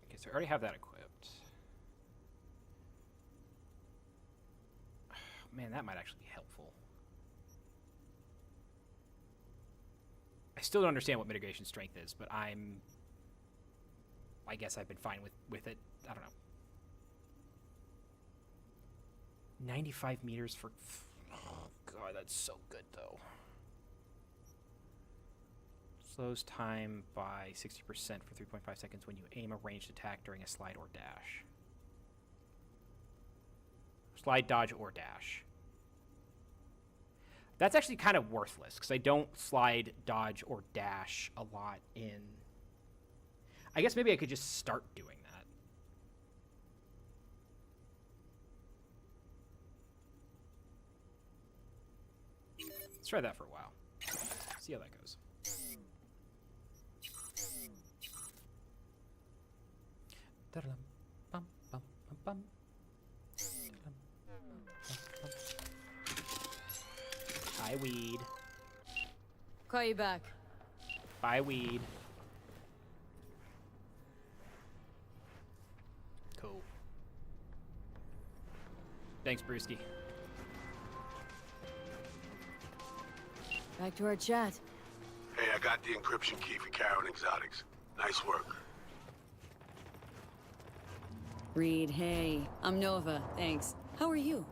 Okay, so I already have that equipped. Man, that might actually be helpful. I still don't understand what mitigation strength is, but I guess I've been fine with it. I don't know. 95 meters for... Oh, God, that's so good, though. Slows time by 60% for 3.5 seconds when you aim a ranged attack during a slide or dash. Slide, dodge, or dash. That's actually kind of worthless, because I don't slide, dodge, or dash a lot in... I guess maybe I could just start doing that. Let's try that for a while. See how that goes. Bye, weed. Call you back. Bye, weed. Cool. Thanks, Brewski. Back to our chat. Hey, I got the encryption key for Karen Exotics. Nice work. Reed, hey. I'm Nova, thanks. How are you?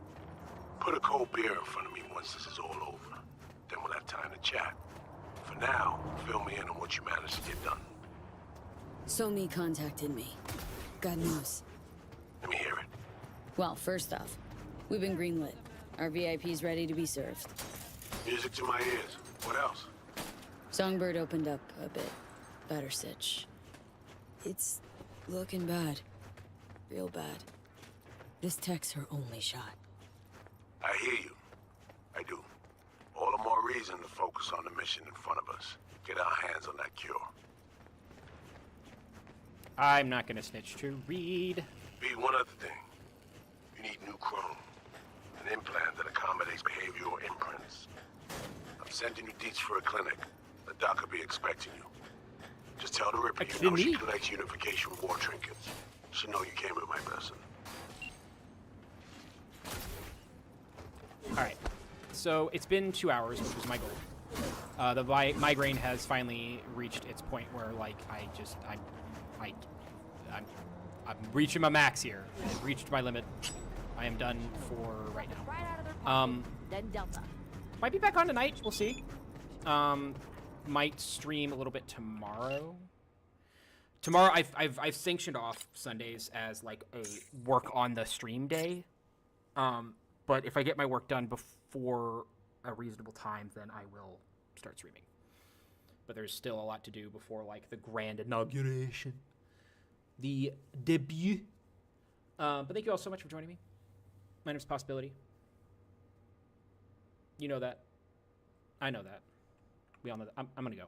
Put a cold beer in front of me once this is all over. Then we'll have time to chat. For now, fill me in on what you managed to get done. Somi contacted me. Got news. Let me hear it. Well, first off, we've been greenlit. Our VIP's ready to be served. Music to my ears. What else? Songbird opened up a bit. Better sitch. It's looking bad. Real bad. This tech's her only shot. I hear you. I do. All the more reason to focus on the mission in front of us. Get our hands on that cure. I'm not gonna snitch to Reed. Reed, one other thing. You need new chrome. An implant that accommodates behavioral imprints. I'm sending you deets for a clinic. The doc will be expecting you. Just tell the Ripper you know she collects unification war trinkets. She'll know you came with my blessing. Alright. So it's been 2 hours, which was my goal. The migraine has finally reached its point where, like, I'm reaching my max here. I've reached my limit. I am done for right now. Right out of their pocket, then Delta. Might be back on tonight. We'll see. Might stream a little bit tomorrow. Tomorrow, I've sanctioned off Sundays as like a work on the stream day. But if I get my work done before a reasonable time, then I will start streaming. But there's still a lot to do before like the grand inauguration, the debut. But thank you all so much for joining me. My name's Possibility. You know that. I know that. We all know that. I'm gonna go.